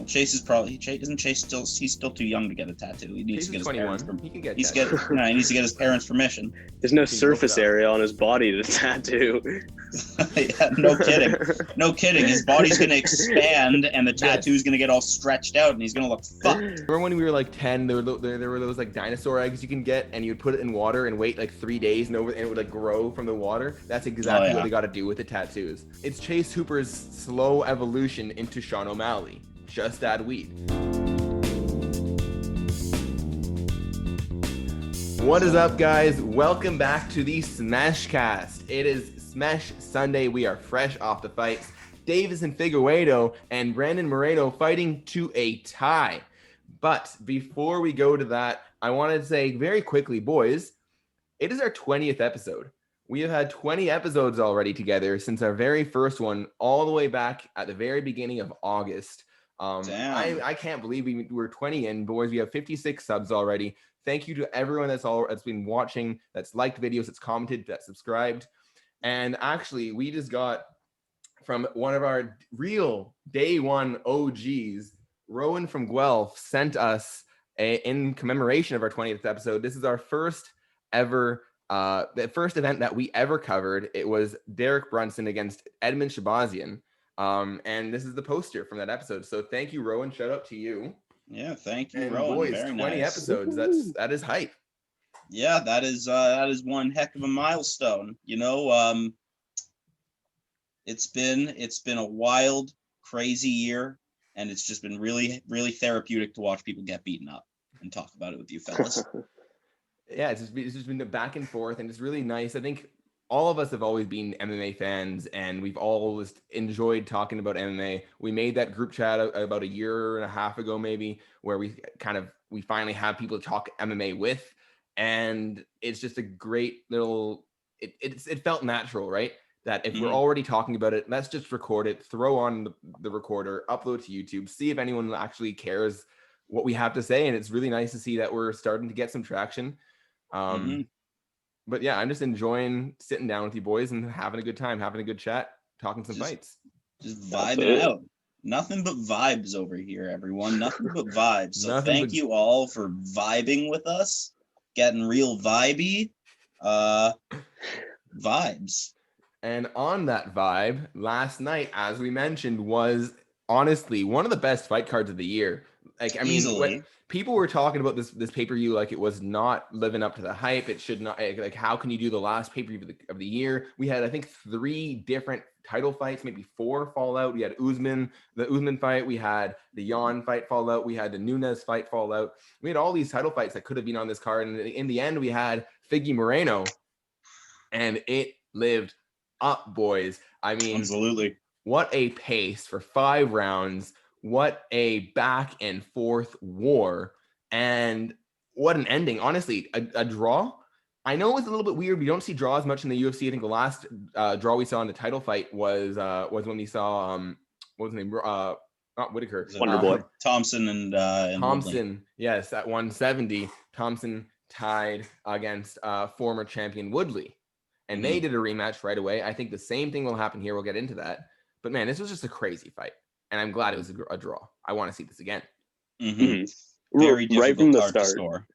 Chase isn't Chase still, he's still too young to get a tattoo. He needs Chase to get is his 21. parents He can get he needs to get his parents' permission. There's no He can look it surface up. area on his body to tattoo. Yeah, no kidding. No kidding. His body's gonna expand and the tattoo's gonna get all stretched out and he's gonna look fucked. Remember when we were like 10, there were those like dinosaur eggs you can get, and you'd put it in water and wait like 3 days, and it would like grow from the water? That's exactly what they got to do with the tattoos. It's Chase Hooper's slow evolution into Sean O'Malley. Just add weed. What is up, guys? Welcome back to the SmeshCast. It is Smesh Sunday. We are fresh off the fights. Daveison Figueiredo and Brandon Moreno fighting to a tie. But before we go to that, I wanted to say very quickly, boys, it is our 20th episode. We have had 20 episodes already together since our very first one, all the way back at the very beginning of August. I can't believe we're 20 in, boys. We have 56 subs already. Thank you to everyone that's been watching, that's liked videos, that's commented, that's subscribed. And actually, we just got from one of our real day one OGs, Rowan from Guelph, sent us in commemoration of our 20th episode. This is our first ever, the first event that we ever covered. It was Derek Brunson against Edmund Shabazian. And this is the poster from that episode. So thank you, Rowan. Shout out to you. Yeah, thank you, And Rowan. boys, Very 20 nice. episodes. That is hype. Yeah, that is one heck of a milestone. You know, it's been a wild, crazy year, and it's just been really, really therapeutic to watch people get beaten up and talk about it with you fellas. Yeah, it's just been the back and forth, and it's really nice. I think all of us have always been MMA fans, and we've always enjoyed talking about MMA. We made that group chat about a year and a half ago, maybe, where we finally have people to talk MMA with, and it's just a great little. It felt natural, right? That if we're already talking about it, let's just record it, throw on the recorder, upload to YouTube, see if anyone actually cares what we have to say, and it's really nice to see that we're starting to get some traction. But yeah, I'm just enjoying sitting down with you boys and having a good time, having a good chat, talking some fights. Just vibing out. Nothing but vibes over here, everyone. Nothing but vibes. So thank you all for vibing with us, getting real vibey vibes. And on that vibe, last night, as we mentioned, was honestly one of the best fight cards of the year. Like, I mean, easily. People were talking about this pay-per-view like it was not living up to the hype. It should not, like, how can you do the last pay-per-view of the year? We had, I think, 3 different title fights, maybe 4 fall out. We had the Usman fight. We had the Jan fight fall out. We had the Nunes fight fall out. We had all these title fights that could have been on this card. And in the end, we had Figgy Moreno, and it lived up, boys. I mean, absolutely. What a pace for 5 rounds. What a back and forth war, and what an ending. Honestly, a draw. I know it was a little bit weird. We don't see draws much in the UFC. I think the last draw we saw in the title fight was when we saw what was his name? Not Whitaker. Wonderboy. Thompson and Thompson. Woodley. Yes, at 170, Thompson tied against former champion Woodley, and they did a rematch right away. I think the same thing will happen here. We'll get into that. But man, this was just a crazy fight. And I'm glad it was a draw. I want to see this again. Very difficult right from the card to start. score.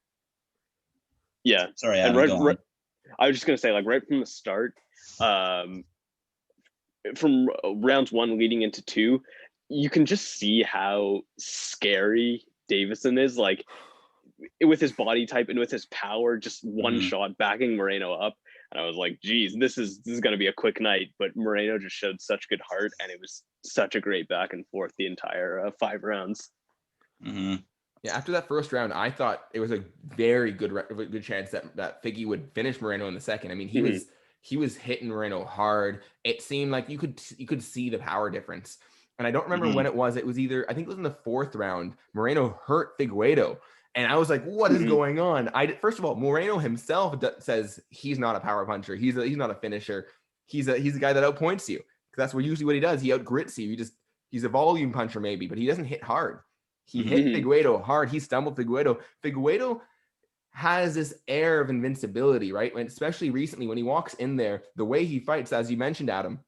Yeah. Sorry, and Adam, right, I was just gonna say, like, right from the start, from rounds 1 leading into 2, you can just see how scary Daveison is. Like, with his body type and with his power, just one shot backing Moreno up. And I was like, geez, this is going to be a quick night. But Moreno just showed such good heart, and it was such a great back and forth the entire 5 rounds. Yeah, after that first round, I thought it was a very good chance that Figgy would finish Moreno in the second. I mean, he was hitting Moreno hard. It seemed like you could see the power difference. And I don't remember when it was. It was either, I think it was in the 4th round. Moreno hurt Figueiredo. And I was like, what is going on? First of all, Moreno himself says he's not a power puncher. He's not a finisher. He's a guy that outpoints you. Because that's usually what he does. He outgrits you. He's a volume puncher maybe, but he doesn't hit hard. He hit Figueiredo hard. He stumbled Figueiredo. Figueiredo has this air of invincibility, right? And especially recently when he walks in there, the way he fights, as you mentioned, Adam,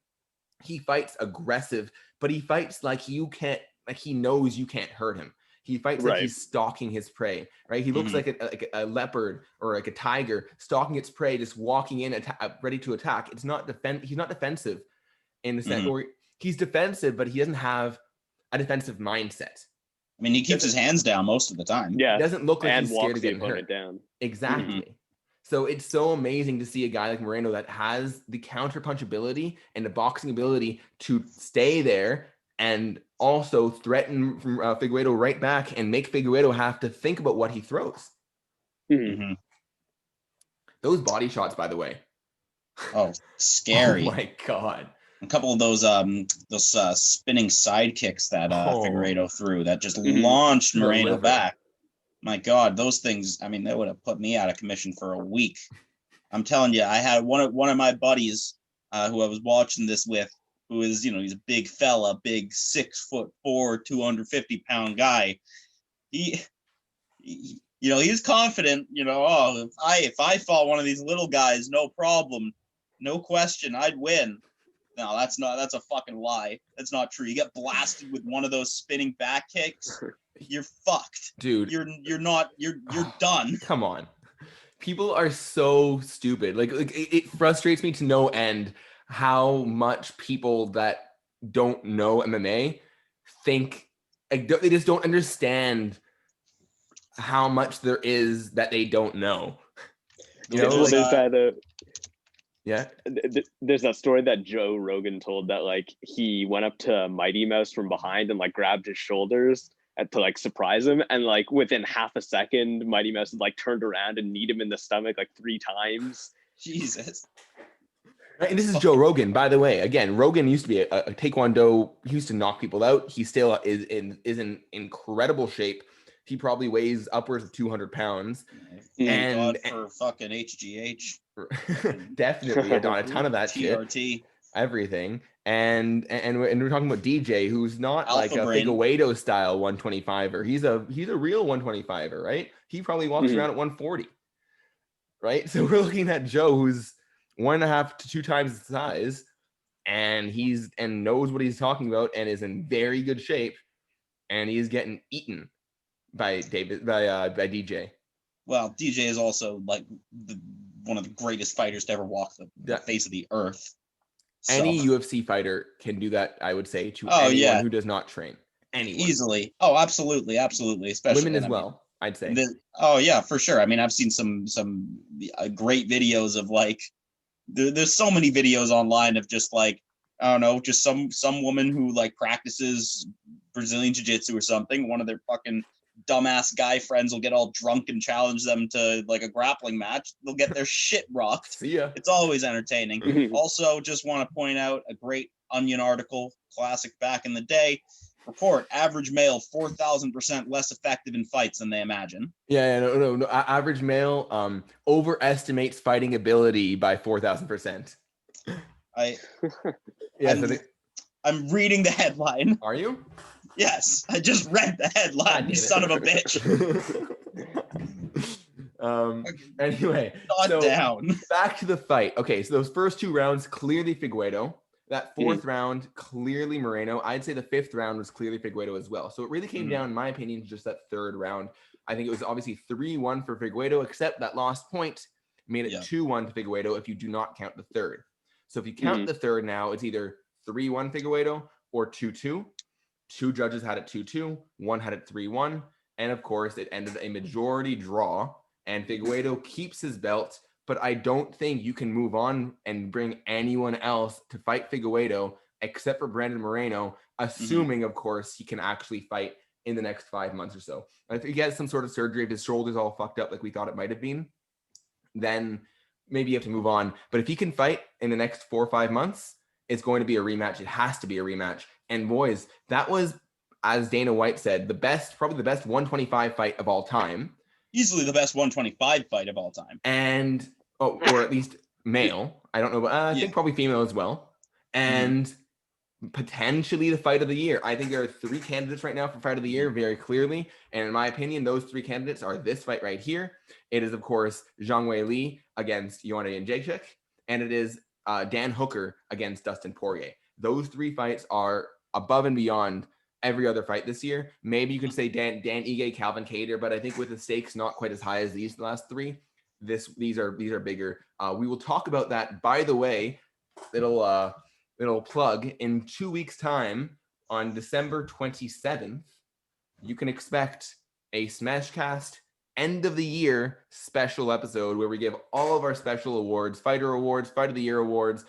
he fights aggressive, but he fights like you can't like he knows you can't hurt him. He fights like he's stalking his prey, right? He looks like a leopard or like a tiger stalking its prey, just walking in, ready to attack. It's not He's not defensive in the sense, or he's defensive, but he doesn't have a defensive mindset. I mean, he keeps his hands down most of the time. Yeah, he doesn't look like and he's scared of walks the getting hurt. opponent down. Exactly. So it's so amazing to see a guy like Moreno that has the counter punch ability and the boxing ability to stay there and also threaten Figueiredo right back and make Figueiredo have to think about what he throws. Those body shots, by the way. Oh, scary. Oh my God. A couple of those spinning side kicks that Figueiredo threw that just launched Moreno back. My God, those things, I mean, they would have put me out of commission for a week. I'm telling you, I had one of my buddies who I was watching this with, who is, he's a big fella, big 6'4", 250-pound guy. He's confident, if I fought one of these little guys, no problem, no question, I'd win. No, that's a fucking lie. That's not true. You get blasted with one of those spinning back kicks, you're fucked. Dude. You're done. Come on. People are so stupid. Like it frustrates me to no end how much people that don't know MMA think, like, they just don't understand how much there is that they don't know. There's that story that Joe Rogan told that like he went up to Mighty Mouse from behind and like grabbed his shoulders to like surprise him, and like within half a second Mighty Mouse had like turned around and kneed him in the stomach like 3 times. Jesus. Right, and this is Joe Rogan, by the way. Again, Rogan used to be a Taekwondo. He used to knock people out. He still is in incredible shape. He probably weighs upwards of 200 pounds. And God for fucking HGH. Definitely a ton of that TRT. shit. Everything. And we're talking about DJ, who's not Alpha like a brain. Figueiredo style 125er. He's a real 125er, right? He probably walks around at 140. Right? So we're looking at Joe, who's 1.5 to 2 times the size, and knows what he's talking about and is in very good shape, and he's getting eaten by DJ. Well, DJ is also like one of the greatest fighters to ever walk the face of the earth. So. Any UFC fighter can do that, I would say, to anyone who does not train. Anyone. Easily. Oh, absolutely. Especially women as well, I'd say. For sure. I mean, I've seen some great videos of like, there's so many videos online of just like, I don't know, just some woman who like practices Brazilian jiu-jitsu or something. One of their fucking dumbass guy friends will get all drunk and challenge them to like a grappling match. They'll get their shit rocked. See ya. It's always entertaining. Also, just want to point out a great Onion article, classic back in the day. Report: average male 4,000% less effective in fights than they imagine. No. Average male overestimates fighting ability by 4,000%. I'm reading the headline. Are you? Yes, I just read the headline, you son of a bitch. Anyway, down. Back to the fight. Okay, so those first 2 rounds, clearly Figueiredo. That 4th round, clearly Moreno. I'd say the 5th round was clearly Figueiredo as well. So it really came down, in my opinion, to just that 3rd round. I think it was obviously 3-1 for Figueiredo, except that lost point made it 2-1 to Figueiredo if you do not count the 3rd. So if you count the 3rd now, it's either 3-1 Figueiredo or 2-2. 2 judges had it 2-2, 1 had it 3-1, and of course it ended a majority draw, and Figueiredo keeps his belt, but I don't think you can move on and bring anyone else to fight Figueiredo except for Brandon Moreno, assuming, of course, he can actually fight in the next 5 months or so. If he gets some sort of surgery, if his shoulder's all fucked up like we thought it might have been, then maybe you have to move on. But if he can fight in the next 4 or 5 months, it's going to be a rematch. It has to be a rematch. And boys, that was, as Dana White said, probably the best 125 fight of all time. Easily the best 125 fight of all time. And, or at least male. I don't know, but I think probably female as well. And potentially the fight of the year. I think there are 3 candidates right now for fight of the year, very clearly. And in my opinion, those 3 candidates are this fight right here. It is, of course, Zhang Weili against Joanna Jędrzejczyk. And it is Dan Hooker against Dustin Poirier. Those 3 fights are above and beyond every other fight this year. Maybe you can say Dan Ige, Calvin Kattar, but I think with the stakes not quite as high as these last three, these are bigger. We will talk about that. By the way, it'll plug in 2 weeks' time on December 27th. You can expect a SmeshCast end of the year special episode where we give all of our special awards, fighter awards, fight of the year awards,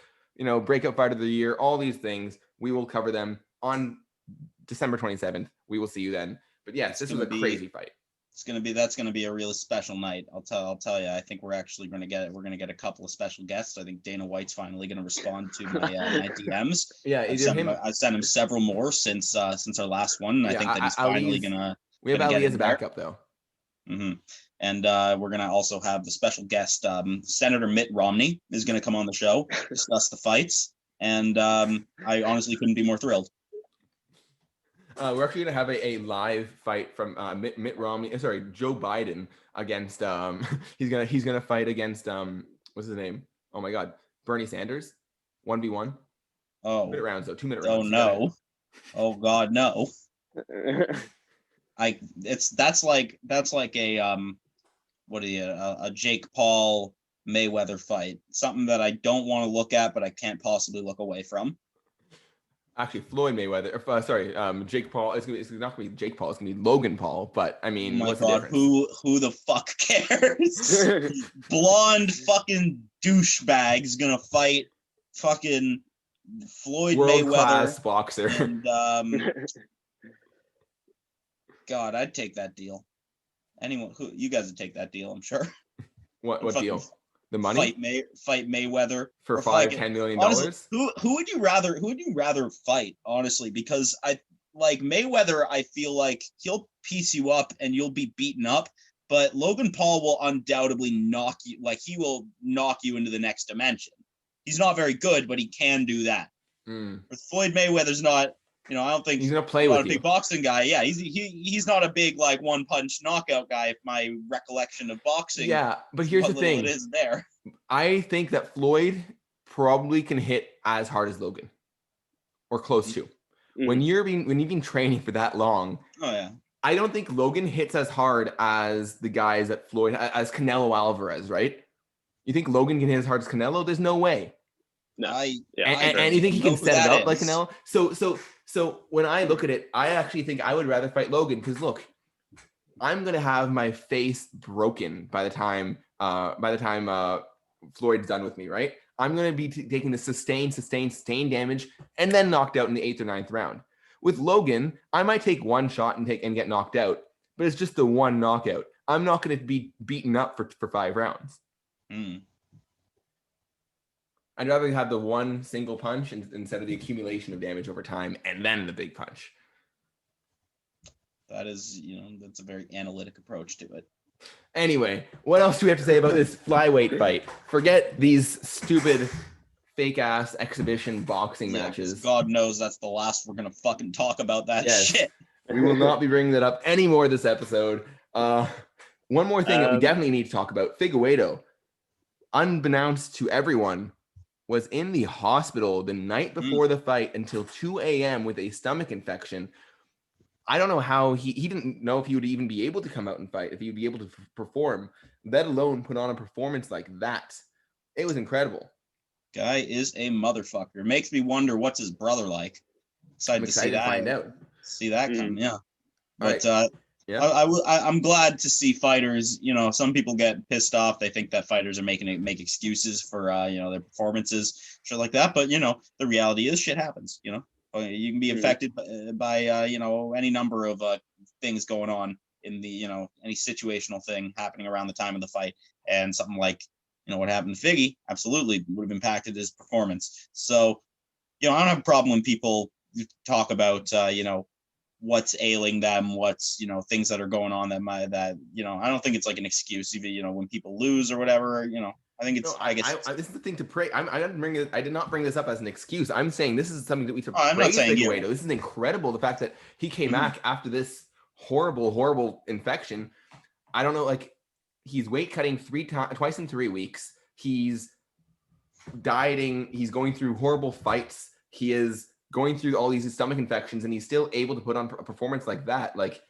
breakout fight of the year, all these things. We will cover them on December 27th. We will see you then. But yes, this is a crazy fight. That's gonna be a really special night. I'll tell you. I think we're actually gonna get a couple of special guests. I think Dana White's finally gonna respond to my my DMs. Yeah, I sent him several more since our last one. And I think that he's finally gonna. We have Ali as a backup though. Mm-hmm. And we're gonna also have the special guest, Senator Mitt Romney is gonna come on the show, discuss the fights, and I honestly couldn't be more thrilled. We're actually gonna have a live fight from Mitt Romney. Sorry, Joe Biden against he's gonna fight against what's his name? Oh my God, Bernie Sanders, 1v1. Oh, 2-minute rounds though. 2-minute rounds. Oh no! Oh God, no! That's like a Jake Paul Mayweather fight. Something that I don't want to look at, but I can't possibly look away from. Actually, Floyd Mayweather. Jake Paul. It's not gonna be Jake Paul. It's gonna be Logan Paul. But I mean, what's the difference? Who the fuck cares? Blonde fucking douchebag's gonna fight fucking Floyd Mayweather, world-class boxer. And God, I'd take that deal. You guys would take that deal, I'm sure. What deal? The money? Fight Mayweather for $5-10 million. Honestly, who would you rather fight? Honestly, because I like Mayweather. I feel like he'll piece you up and you'll be beaten up, but Logan Paul will undoubtedly knock you. Like he will knock you into the next dimension. He's not very good, but he can do that. But Floyd Mayweather's not. I don't think he's gonna play with you. A big boxing guy. Yeah, he's not a big like one punch knockout guy. If my recollection of boxing. Yeah, but here's the thing. It is there. I think that Floyd probably can hit as hard as Logan, or close to. When you've been training for that long. Oh yeah. I don't think Logan hits as hard as the guys at Floyd, as Canelo Alvarez, right? You think Logan can hit as hard as Canelo? There's no way. No. And you think he can set it up like Canelo? So when I look at it, I actually think I would rather fight Logan because look, I'm gonna have my face broken by the time Floyd's done with me, right? I'm gonna be taking the sustained damage and then knocked out in the 8th or 9th round. With Logan, I might take one shot and get knocked out, but it's just the one knockout. I'm not gonna be beaten up for 5 rounds. I'd rather have the one single punch instead of the accumulation of damage over time and then the big punch. That is, that's a very analytic approach to it. Anyway, what else do we have to say about this flyweight fight? Forget these stupid fake-ass exhibition boxing matches. God knows that's the last we're going to fucking talk about that shit. We will not be bringing that up anymore this episode. One more thing that we definitely need to talk about. Figueiredo, unbeknownst to everyone, was in the hospital the night before the fight until 2 a.m. with a stomach infection. I don't know how he didn't know if he would even be able to come out and fight, if he would be able to perform, let alone put on a performance like that. It was incredible. Guy is a motherfucker. It makes me wonder what's his brother like. Excited to find out. See that come, yeah. But right. I'm glad to see fighters. Some people get pissed off. They think that fighters are make excuses for their performances, shit like that. But the reality is, shit happens. You can be affected by any number of things going on in the any situational thing happening around the time of the fight, and something like what happened to Figgy absolutely would have impacted his performance. So I don't have a problem when people talk about what's ailing them, what's things that are going on that I don't think it's like an excuse, even when people lose or whatever. I think it's. I guess this is the thing to pray. I did not bring this up as an excuse. I'm saying this is something that we should praise. I'm not saying Figueiredo. This is incredible. The fact that he came back after this horrible infection. I don't know. Like he's weight cutting twice in 3 weeks. He's dieting. He's going through horrible fights. He is going through all these stomach infections, and he's still able to put on a performance like that. Like,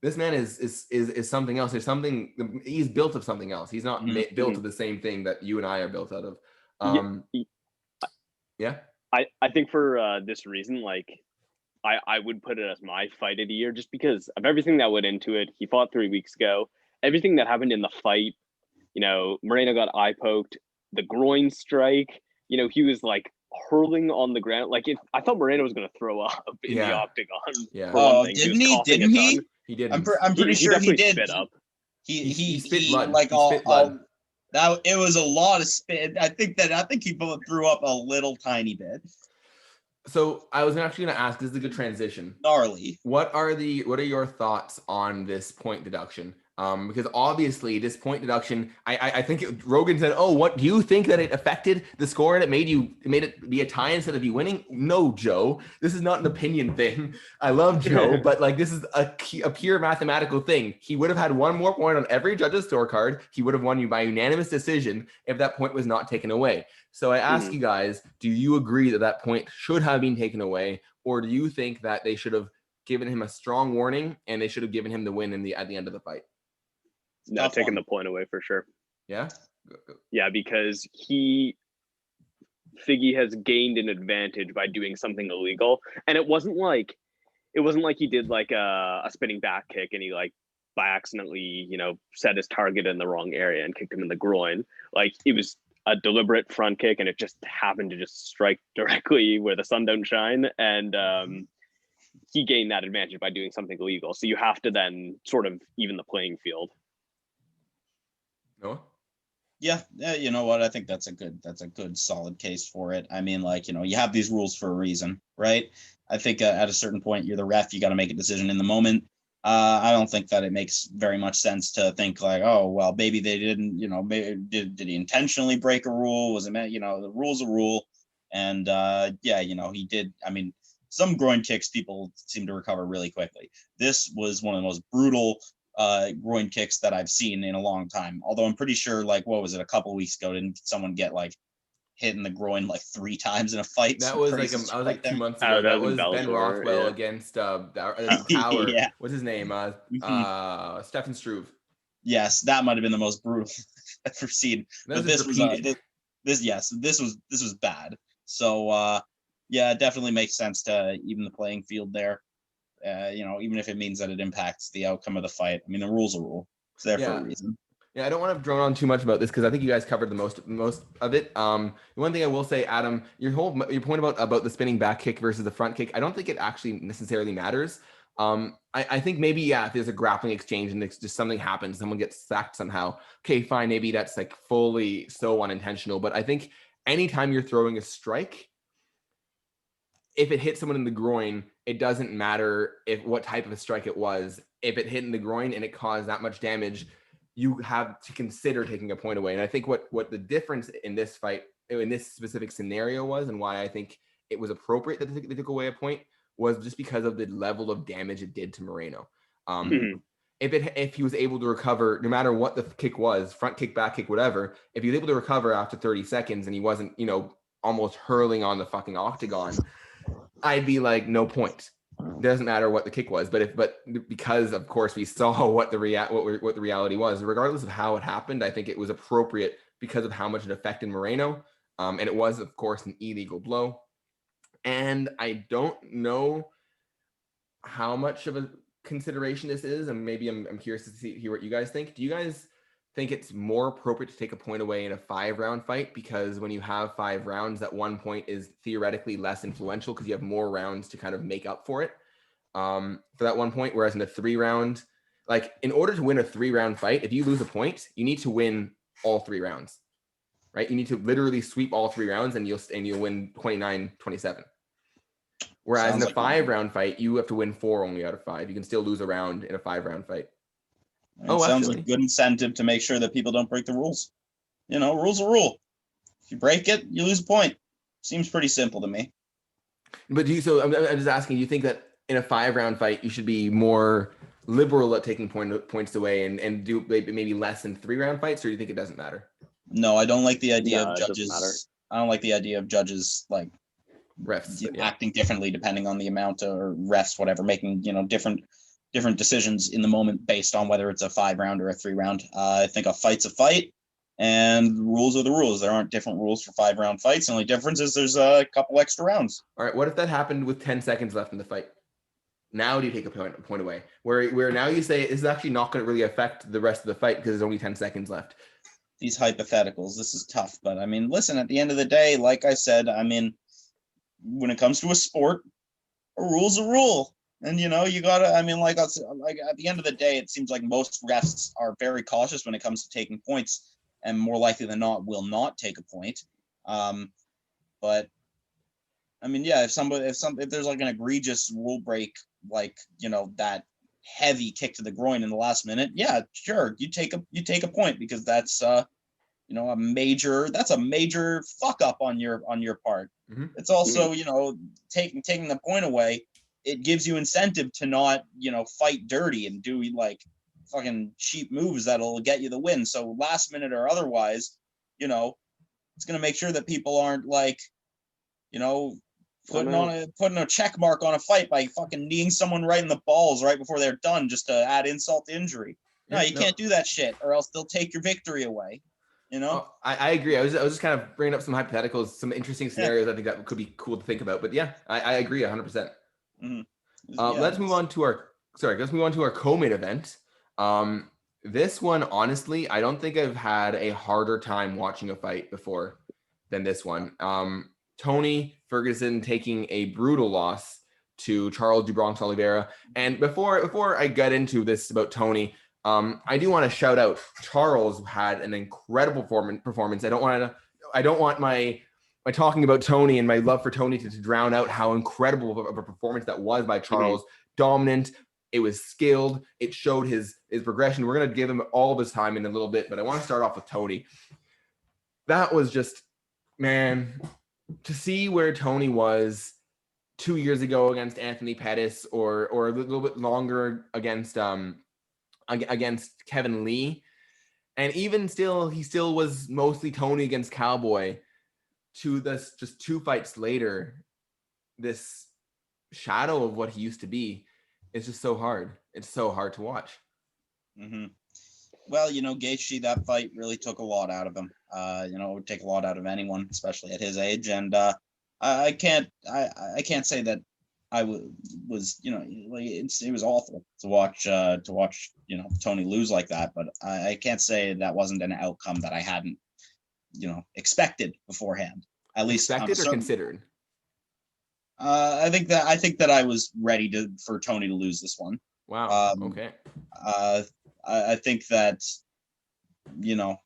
this man is something else. There's something, he's built of something else. He's not built of the same thing that you and I are built out of. Yeah. I think for this reason, like, I would put it as my fight of the year, just because of everything that went into it. He fought 3 weeks ago. Everything that happened in the fight, you know, Moreno got eye poked, the groin strike, you know, he was like hurling on the ground. Like, I thought Moreno was going to throw up in the octagon. Yeah. For one thing. Didn't he? Didn't he? He didn't. I'm pretty sure he did. Spit up. He spit blood. Like he spit blood. That it was a lot of spit. I think he threw up a little tiny bit. So I was actually going to ask, this is a good transition. Gnarly. What are your thoughts on this point deduction? Because obviously this point deduction, I think Rogan said, "Oh, what do you think that it affected the score and it made it be a tie instead of you winning?" No, Joe, this is not an opinion thing. I love Joe, but like, this is a pure mathematical thing. He would have had one more point on every judge's scorecard. He would have won you by unanimous decision if that point was not taken away. So I ask you guys, do you agree that that point should have been taken away, or do you think that they should have given him a strong warning and they should have given him the win at the end of the fight? No, taking the point away for sure. Yeah? Yeah, because Figgy has gained an advantage by doing something illegal. And it wasn't like he did like a spinning back kick and he like by accidentally, you know, set his target in the wrong area and kicked him in the groin. Like, it was a deliberate front kick and it just happened to just strike directly where the sun don't shine. And he gained that advantage by doing something illegal. So you have to then sort of even the playing field. Noah? Yeah, you know what? I think that's a good solid case for it. I mean, like, you know, you have these rules for a reason, right? I think at a certain point, you're the ref, you got to make a decision in the moment. I don't think that it makes very much sense to think like, oh, well, maybe they didn't, you know, maybe, did he intentionally break a rule? Was it, you know, the rule's a rule. And yeah, you know, he did. I mean, some groin kicks, people seem to recover really quickly. This was one of the most brutal groin kicks that I've seen in a long time. Although I'm pretty sure, like, what was it, a couple of weeks ago, didn't someone get like hit in the groin like 3 times in a fight? That was like 2 months ago. That was Ben Rothwell against Power. Yeah. What's his name? Stefan Struve. Yes, that might have been the most brutal I've ever seen. But this was bad. So yeah, it definitely makes sense to even the playing field there. You know, even if it means that it impacts the outcome of the fight. I mean, the rule's a rule. It's there for a reason. Yeah, I don't want to drone on too much about this because I think you guys covered the most of it. One thing I will say, Adam, your point about the spinning back kick versus the front kick, I don't think it actually necessarily matters. I think maybe, if there's a grappling exchange and just something happens, someone gets sacked somehow. Okay, fine, maybe that's like fully so unintentional. But I think anytime you're throwing a strike, if it hits someone in the groin, it doesn't matter what type of a strike it was. If it hit in the groin and it caused that much damage, you have to consider taking a point away. And I think what the difference in this fight, in this specific scenario was, and why I think it was appropriate that they took away a point, was just because of the level of damage it did to Moreno. If he was able to recover, no matter what the kick was, front kick, back kick, whatever, if he was able to recover after 30 seconds and he wasn't, you know, almost hurling on the fucking octagon, I'd be like, no point. It doesn't matter what the kick was, but because of course we saw what the reality was, regardless of how it happened, I think it was appropriate because of how much it affected Moreno, and it was of course an illegal blow. And I don't know how much of a consideration this is, and maybe I'm curious to hear what you guys think. Do you guys think it's more appropriate to take a point away in a 5-round fight? Because when you have 5 rounds, that 1 point is theoretically less influential because you have more rounds to kind of make up for it for that 1 point. Whereas in a 3-round, like, in order to win a 3-round fight, if you lose a point, you need to win all 3 rounds, right? You need to literally sweep all 3 rounds and you'll win 29-27. Whereas in a 5-round fight, you have to win 4 only out of 5. You can still lose a round in a 5-round fight. Sounds like a good incentive to make sure that people don't break the rules. You know, rule's a rule. If you break it, you lose a point. Seems pretty simple to me. But I'm just asking, do you think that in a 5-round fight, you should be more liberal at taking points away and do maybe less in 3-round fights, or do you think it doesn't matter? No, I don't like the idea of judges. I don't like the idea of judges like refs acting differently depending on the amount or refs, whatever, making, different decisions in the moment based on whether it's a 5-round or a 3-round. I think a fight's a fight, and rules are the rules. There aren't different rules for 5-round fights. The only difference is there's a couple extra rounds. All right, what if that happened with 10 seconds left in the fight? Now do you take a point away? Where now you say it's actually not going to really affect the rest of the fight because there's only 10 seconds left. These hypotheticals, this is tough. But, I mean, listen, at the end of the day, like I said, I mean, when it comes to a sport, a rule's a rule. And, you got to, I mean, like at the end of the day, it seems like most refs are very cautious when it comes to taking points, and more likely than not will not take a point. But I mean, yeah, if there's like an egregious rule break, like, that heavy kick to the groin in the last minute, yeah, sure, you take a point, because that's a major fuck up on your part. Mm-hmm. It's also, taking the point away, it gives you incentive to not, fight dirty and do like fucking cheap moves that'll get you the win. So last minute or otherwise, it's going to make sure that people aren't like, putting a check mark on a fight by fucking kneeing someone right in the balls right before they're done, just to add insult to injury. No, you can't do that shit, or else they'll take your victory away. I agree. I was just kind of bringing up some hypotheticals, some interesting scenarios. I think that could be cool to think about. But yeah, I agree 100%. Mm-hmm. Let's move on to our co-main event. This one, honestly, I don't think I've had a harder time watching a fight before than this one. Tony Ferguson taking a brutal loss to Charles Bronx Oliveira. And before I get into this about Tony, I do want to shout out Charles had an incredible performance. I don't want my talking about Tony and my love for Tony to drown out how incredible of a performance that was by Charles. Mm-hmm. Dominant. It was skilled. It showed his progression. We're going to give him all of his time in a little bit, but I want to start off with Tony. That was just, man, to see where Tony was 2 years ago against Anthony Pettis, or a little bit longer against Kevin Lee. And even still, he still was mostly Tony against Cowboy. To this, just 2 fights later, this shadow of what he used to be is just so hard. It's so hard to watch. Mm-hmm. Well, Gaethje, that fight really took a lot out of him. It would take a lot out of anyone, especially at his age. And I can't say that I was, it was awful to watch Tony lose like that. But I can't say that wasn't an outcome that I hadn't, expected beforehand. At least expected or considered. I think that I was ready for Tony to lose this one. Wow. Okay. I think that, you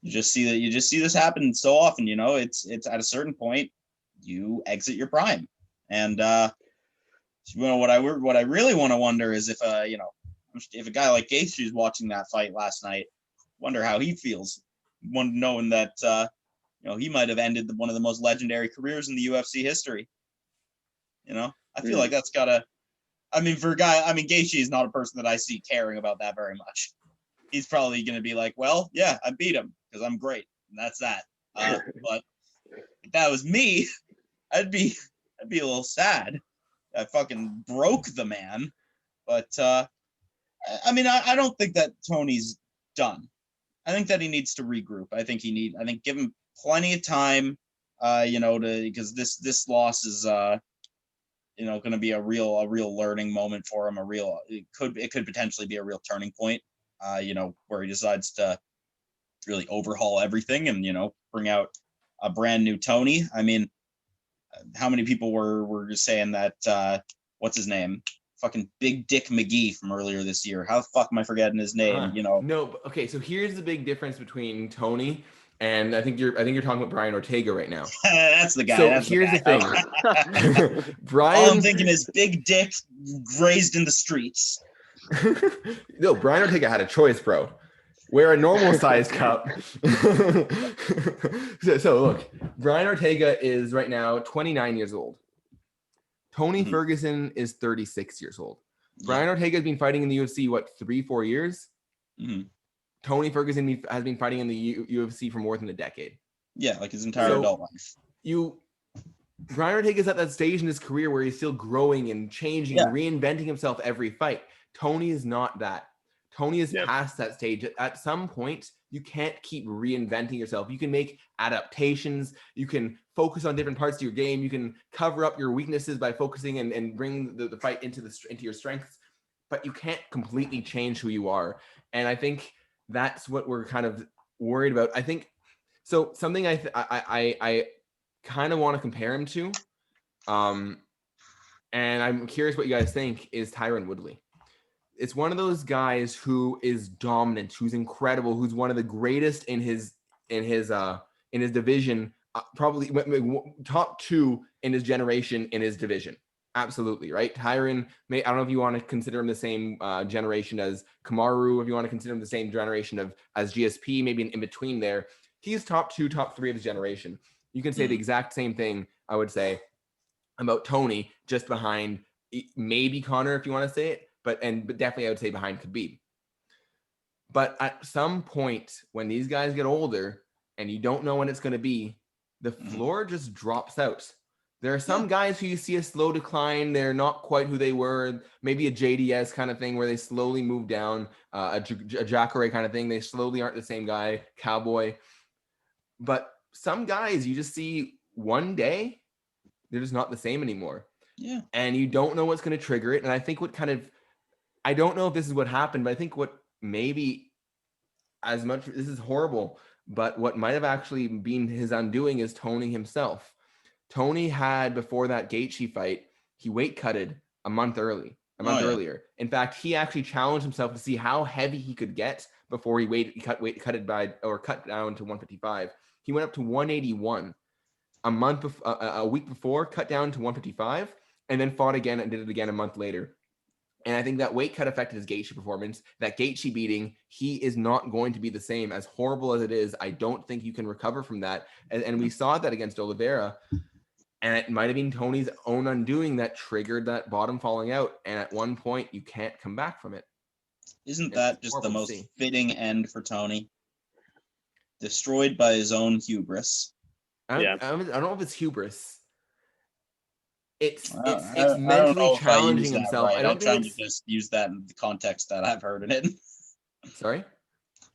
just see this happen so often. It's at a certain point you exit your prime, and what I really want to wonder is if a guy like Gaethje is watching that fight last night, wonder how he feels, knowing that he might have ended one of the most legendary careers in the UFC history. I feel like that's gotta. I mean, for a guy, Gaethje is not a person that I see caring about that very much. He's probably going to be like, well, yeah, I beat him because I'm great, and that's that. But if that was me, I'd be a little sad. I fucking broke the man. But I don't think that Tony's done. I think that he needs to regroup. I think give him plenty of time. Because this loss is going to be a real learning moment for him. It could potentially be a real turning point. Where he decides to really overhaul everything and bring out a brand new Tony. I mean, how many people were just saying that what's his name? Fucking Big Dick McGee from earlier this year. How the fuck am I forgetting his name? No, okay. So here's the big difference between Tony and I think you're talking about Brian Ortega right now. That's the guy. So here's the thing. Brian, all I'm thinking is big dick grazed in the streets. No, Brian Ortega had a choice, bro. Wear a normal size cup. So look, Brian Ortega is right now 29 years old. Tony Ferguson is 36 years old. Brian Ortega has been fighting in the UFC, 3-4 years? Mm-hmm. Tony Ferguson has been fighting in the UFC for more than a decade. Yeah, like his entire adult life. Brian Ortega's at that stage in his career where he's still growing and changing and reinventing himself every fight. Tony is not that. Tony is past that stage. At some point, you can't keep reinventing yourself. You can make adaptations. You can focus on different parts of your game. You can cover up your weaknesses by focusing and bring the fight into your strengths. But you can't completely change who you are. And I think that's what we're kind of worried about. I think so. Something I kind of want to compare him to, and I'm curious what you guys think, is Tyron Woodley. It's one of those guys who is dominant, who's incredible, who's one of the greatest in his division, probably top 2 in his generation in his division. Absolutely, right? Tyron, I don't know if you want to consider him the same generation as Kamaru, if you want to consider him the same generation as GSP, maybe in between there. He's top 2, top 3 of his generation. You can say the exact same thing, I would say, about Tony, just behind maybe Connor, if you want to say it, but definitely I would say behind Khabib. But at some point, when these guys get older and you don't know when it's going to be, the floor just drops out. There are some guys who you see a slow decline. They're not quite who they were. Maybe a JDS kind of thing where they slowly move down, a Jacare kind of thing. They slowly aren't the same guy, Cowboy. But some guys you just see one day, they're just not the same anymore. Yeah. And you don't know what's going to trigger it. And I think I don't know if this is what happened, but I think what maybe this is horrible, but what might have actually been his undoing is Tony himself. Tony had, before that Gaethje fight, he weight cutted a month earlier. In fact, he actually challenged himself to see how heavy he could get before he cut down to 155. He went up to 181 a week before, cut down to 155, and then fought again and did it again a month later. And I think that weight cut affected his Gaethje performance. That Gaethje beating, he is not going to be the same. As horrible as it is, I don't think you can recover from that. And we saw that against Oliveira. And it might have been Tony's own undoing that triggered that bottom falling out. And at one point, you can't come back from it. Isn't that just the most fitting end for Tony? Destroyed by his own hubris. I don't know if it's hubris. It's mentally challenging himself. Right. I'm trying to just use that in the context that I've heard it in. Sorry? I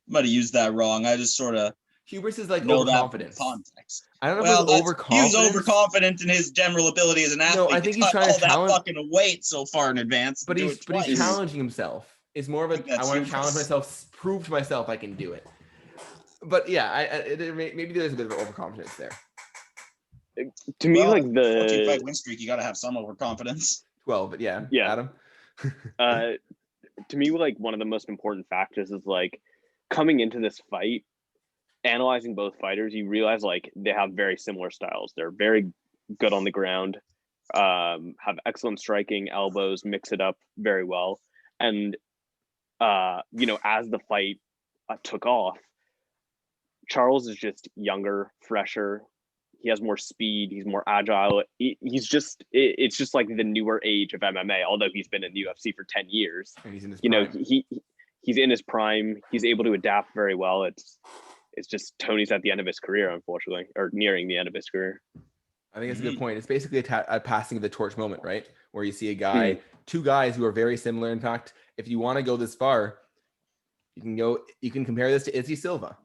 might have used that wrong. I just sort of... Hubris is like overconfidence. Context. I don't know if it's overconfidence. He was overconfident in his general ability as an athlete. No, I think he's trying to challenge that fucking weight so far in advance. But he's challenging himself. It's more of I want to challenge myself, prove to myself I can do it. But yeah, maybe there's a bit of overconfidence there. To me, like the 14-fight win streak, you got to have some overconfidence. 12, but yeah. Adam. To me, like one of the most important factors is like coming into this fight, analyzing both fighters, you realize like they have very similar styles. They're very good on the ground, have excellent striking, elbows, mix it up very well. And as the fight took off, Charles is just younger, fresher. He has more speed. He's more agile. It's just like the newer age of MMA, although he's been in the UFC for 10 years. And he's in his prime. He's in his prime. He's able to adapt very well. It's just Tony's at the end of his career, unfortunately, or nearing the end of his career. I think it's a good point. It's basically a passing of the torch moment, right? Where you see two guys who are very similar. In fact, if you want to go this far, you can compare this to Izzy Silva,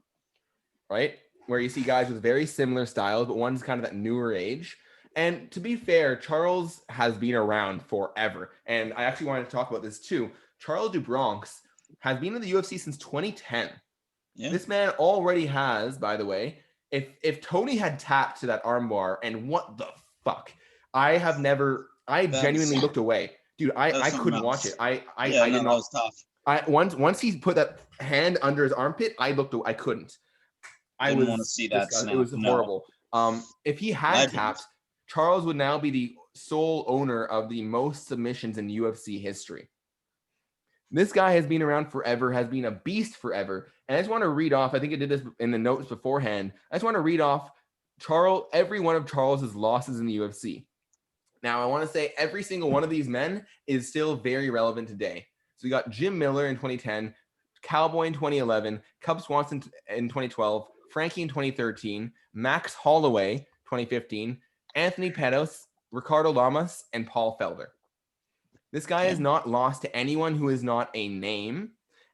right? Where you see guys with very similar styles, but one's kind of that newer age. And to be fair, Charles has been around forever. And I actually wanted to talk about this too. Charles DuBronx has been in the UFC since 2010. Yeah. This man already has, by the way, if Tony had tapped to that armbar, and what the fuck? I genuinely looked away. Dude, I couldn't watch it. I did not. That was tough. Once he put that hand under his armpit, I couldn't. I didn't want to see that. It was horrible. If he had tapped, Charles would now be the sole owner of the most submissions in UFC history. This guy has been around forever, has been a beast forever. And I just want to read off, I think I did this in the notes beforehand. I just want to read off every one of Charles's losses in the UFC. Now, I want to say every single one of these men is still very relevant today. So we got Jim Miller in 2010, Cowboy in 2011, Cub Swanson in 2012, Frankie in 2013, Max Holloway 2015, Anthony Pettis, Ricardo Lamas, and Paul Felder. This guy has not lost to anyone who is not a name,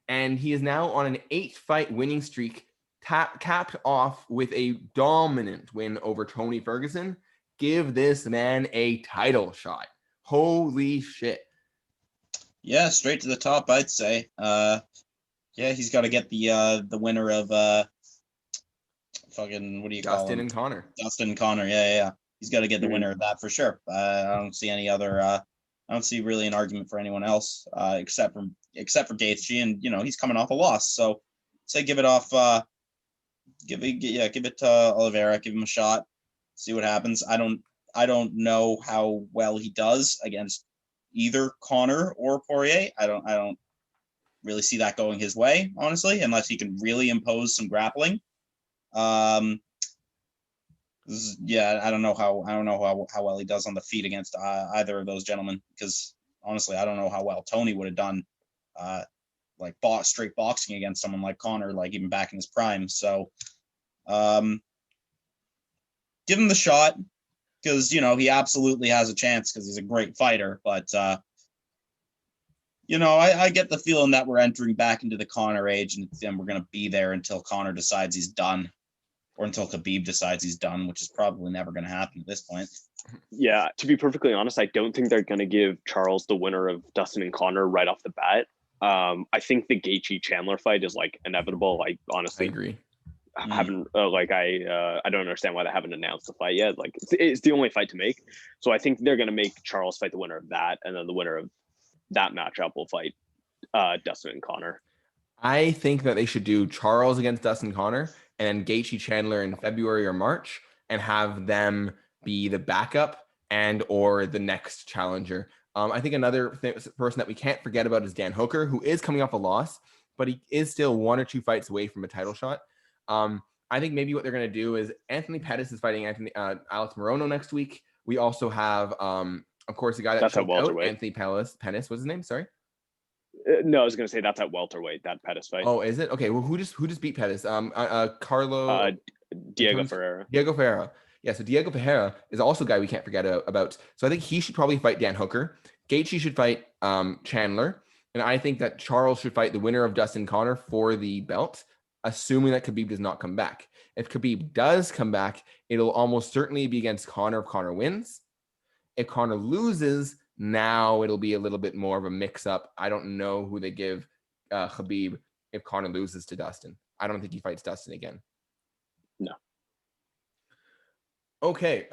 and he is now on an 8-fight winning streak, capped off with a dominant win over Tony Ferguson. Give this man a title shot. Holy shit. Yeah, straight to the top, I'd say. He's got to get the winner of fucking, what do you call him? Dustin and Connor. Yeah. He's got to get the winner of that for sure. I don't see any other. I don't see really an argument for anyone else except for Gaethje, and he's coming off a loss. So say give it off. Give it to Oliveira. Give him a shot. See what happens. I don't know how well he does against either Connor or Poirier. I don't really see that going his way, honestly, unless he can really impose some grappling. I don't know how well he does on the feet against either of those gentlemen, because honestly, I don't know how well Tony would have done straight boxing against someone like Connor, like even back in his prime. So give him the shot, because he absolutely has a chance, because he's a great fighter. But I get the feeling that we're entering back into the Connor age, and we're going to be there until Connor decides he's done, or until Khabib decides he's done, which is probably never going to happen at this point. Yeah, to be perfectly honest, I don't think they're going to give Charles the winner of Dustin and Connor right off the bat. I think the Gaethje Chandler fight is inevitable. I honestly agree. Haven't I don't understand why they haven't announced the fight yet. It's the only fight to make. So I think they're going to make Charles fight the winner of that, and then the winner of that matchup will fight Dustin and Connor. I think that they should do Charles against Dustin Connor and Gaethje Chandler in February or March, and have them be the backup and or the next challenger. I think another person that we can't forget about is Dan Hooker, who is coming off a loss, but he is still 1 or 2 fights away from a title shot. I think maybe what they're going to do is Anthony Pettis is fighting Alex Morono next week. We also have, of course, the guy that's at welterweight. Anthony Pettis. What's his name? Sorry. No, I was going to say that's at welterweight, that Pettis fight. Oh, is it? Okay. Well, who just beat Pettis? Carlo. Diego Ferreira. Diego Ferreira. Yeah, so Diego Ferreira is also a guy we can't forget about. So I think he should probably fight Dan Hooker. Gaethje should fight Chandler. And I think that Charles should fight the winner of Dustin Connor for the belt, assuming that Khabib does not come back. If Khabib does come back, it'll almost certainly be against Connor if Connor wins. If Connor loses, now it'll be a little bit more of a mix-up. I don't know who they give Khabib if Connor loses to Dustin. I don't think he fights Dustin again. No. Okay.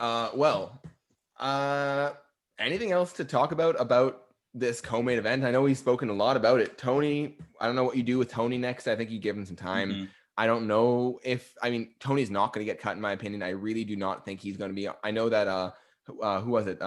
Anything else to talk about this co-main event? I know we've spoken a lot about it. Tony, I don't know what you do with Tony next. I think you give him some time. Mm-hmm. I don't know Tony's not going to get cut, in my opinion. I really do not think he's going to be. I know that, who was it?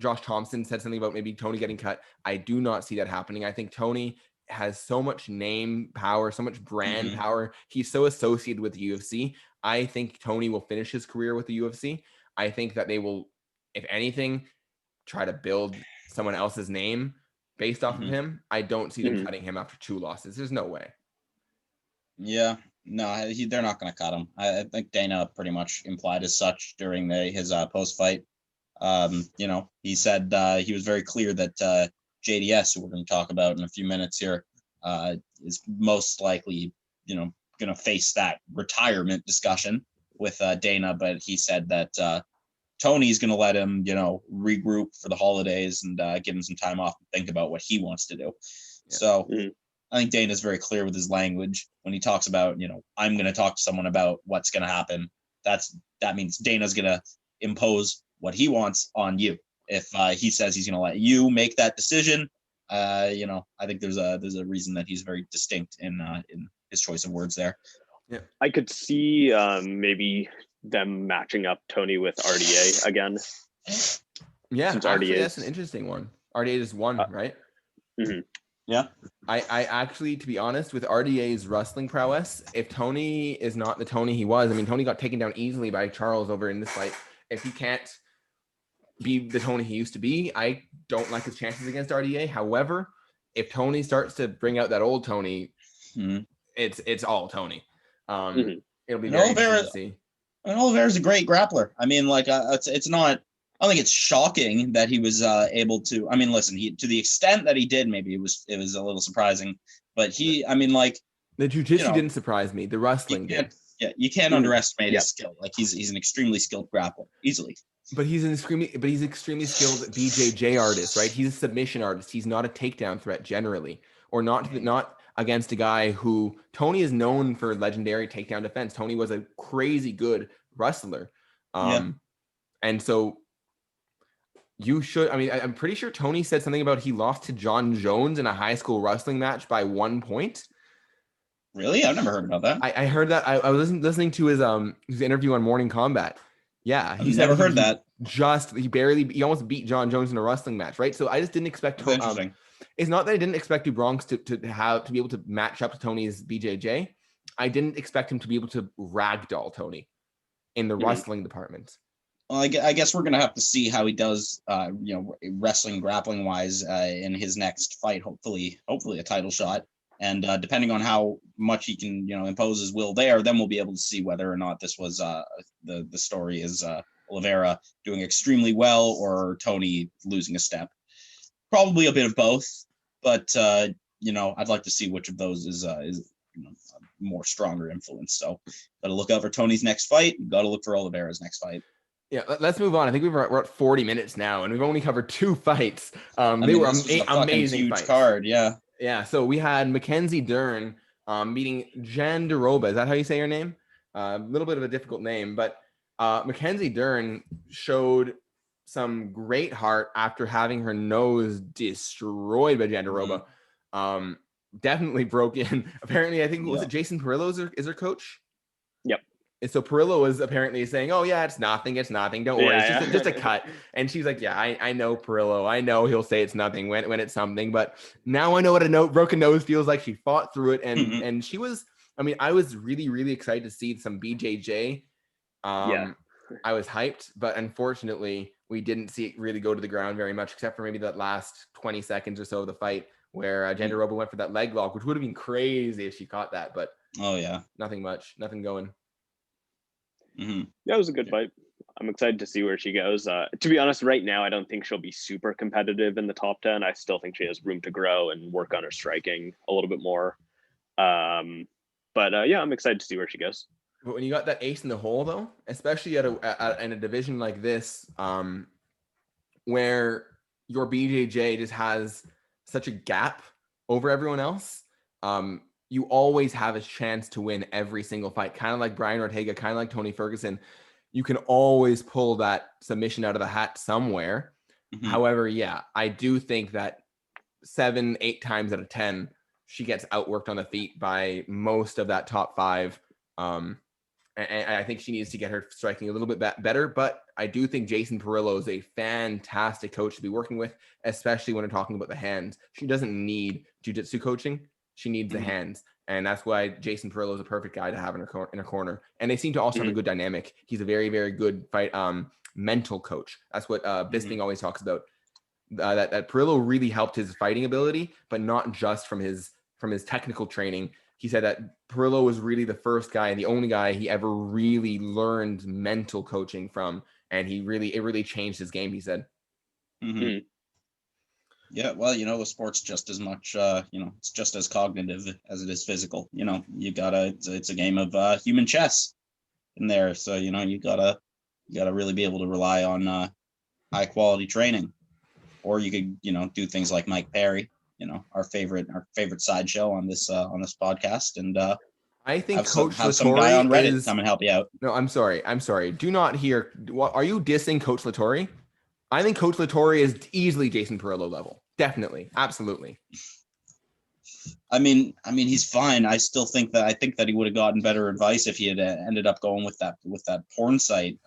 Josh Thompson said something about maybe Tony getting cut. I do not see that happening. I think Tony has so much name power, so much brand power. He's so associated with the UFC. I think Tony will finish his career with the UFC. I think that they will, if anything, try to build someone else's name based off of him. I don't see them cutting him after 2 losses. There's no way. Yeah, no, they're not going to cut him. I think Dana pretty much implied as such during his post-fight. He said he was very clear that JDS, who we're going to talk about in a few minutes here, is most likely, going to face that retirement discussion with Dana. But he said that Tony's going to let him, regroup for the holidays and give him some time off and think about what he wants to do. Yeah. So I think Dana's very clear with his language when he talks about, I'm going to talk to someone about what's going to happen. That means Dana's going to impose what he wants on you. If he says he's going to let you make that decision, I think there's a reason that he's very distinct in his choice of words there. Yeah, I could see maybe them matching up Tony with RDA again. Yeah, actually, that's an interesting one. RDA just won, right? Mm-hmm. Yeah. I actually, to be honest, with RDA's wrestling prowess, if Tony is not the Tony he was, Tony got taken down easily by Charles over in this fight. If he can't be the Tony he used to be, I don't like his chances against RDA. However, if Tony starts to bring out that old Tony, it's all Tony. It'll be very interesting to see. And Oliveira's a great grappler. I mean, like, it's not. I don't think it's shocking that he was able to. I mean, listen, to the extent that he did, maybe it was a little surprising. But I mean, like, the jiu-jitsu didn't surprise me. The wrestling did. Yeah, you can't underestimate his skill. Like, he's an extremely skilled grappler, easily. But he's extremely skilled BJJ artist, right? He's a submission artist. He's not a takedown threat generally, or not against a guy who Tony is known for legendary takedown defense. Tony was a crazy good wrestler. And so you should, I mean, I'm pretty sure Tony said something about he lost to John Jones in a high school wrestling match by 1 point. Really? I've never heard about that. I heard that. I was listening to his interview on Morning Combat. Yeah. I've never heard that. He almost beat John Jones in a wrestling match, right? So I just didn't expect it's not that I didn't expect Bronx to be able to match up to Tony's BJJ. I didn't expect him to be able to ragdoll Tony in the wrestling department. Well, I guess we're gonna have to see how he does, wrestling, grappling wise, in his next fight. Hopefully a title shot. And depending on how much he can, impose his will there, then we'll be able to see whether or not this was the story is Oliveira doing extremely well or Tony losing a step. Probably a bit of both, but I'd like to see which of those is more stronger influence. So, got to look out for Tony's next fight. Got to look for Oliveira's next fight. Yeah, let's move on. I think we're at 40 minutes now, and we've only covered 2 fights. They were amazing huge fights. Card, yeah. Yeah, so we had Mackenzie Dern meeting Jandiroba. Is that how you say your name? A little bit of a difficult name, but Mackenzie Dern showed some great heart after having her nose destroyed by Jandiroba. Definitely broke in. Apparently, I think, was it Jason Perillo is her coach? Yep. And so Perillo was apparently saying, "Oh yeah, it's nothing. Don't worry, it's just a cut." And she's like, "Yeah, I know Perillo. I know he'll say it's nothing when it's something. But now I know what a broken nose feels like." She fought through it, and she was. I mean, I was really, really excited to see some BJJ. I was hyped, but unfortunately, we didn't see it really go to the ground very much, except for maybe that last 20 seconds or so of the fight where Jandiroba went for that leg lock, which would have been crazy if she caught that. But nothing going. Yeah, it was a good fight. I'm excited to see where she goes. To be honest, right now, I don't think she'll be super competitive in the top 10. I still think she has room to grow and work on her striking a little bit more. I'm excited to see where she goes. But when you got that ace in the hole, though, especially in a division like this, where your BJJ just has such a gap over everyone else, you always have a chance to win every single fight. Kind of like Brian Ortega, kind of like Tony Ferguson. You can always pull that submission out of the hat somewhere. However, I do think that 7-8 times out of 10, she gets outworked on the feet by most of that top 5. And I think she needs to get her striking a little bit better. But I do think Jason Perillo is a fantastic coach to be working with, especially when we're talking about the hands. She doesn't need jiu-jitsu coaching. She needs the hands. And that's why Jason Perillo is a perfect guy to have in her corner. And they seem to also have a good dynamic. He's a very, very good mental coach. That's what Bisping always talks about. That Perillo really helped his fighting ability, but not just from his technical training. He said that Perillo was really the first guy and the only guy he ever really learned mental coaching from. And it really changed his game, he said. Yeah, well, the sport's just as much, it's just as cognitive as it is physical. It's a game of human chess in there. So, you gotta really be able to rely on high quality training, or you could, do things like Mike Perry, our favorite sideshow on this podcast. And I think Coach some guy on Reddit come and help you out. No, I'm sorry. Do not hear. Are you dissing Coach Latore? I think Coach Latore is easily Jason Perillo level. Definitely. Absolutely. I mean, he's fine. I still think that he would have gotten better advice if he had ended up going with that porn site,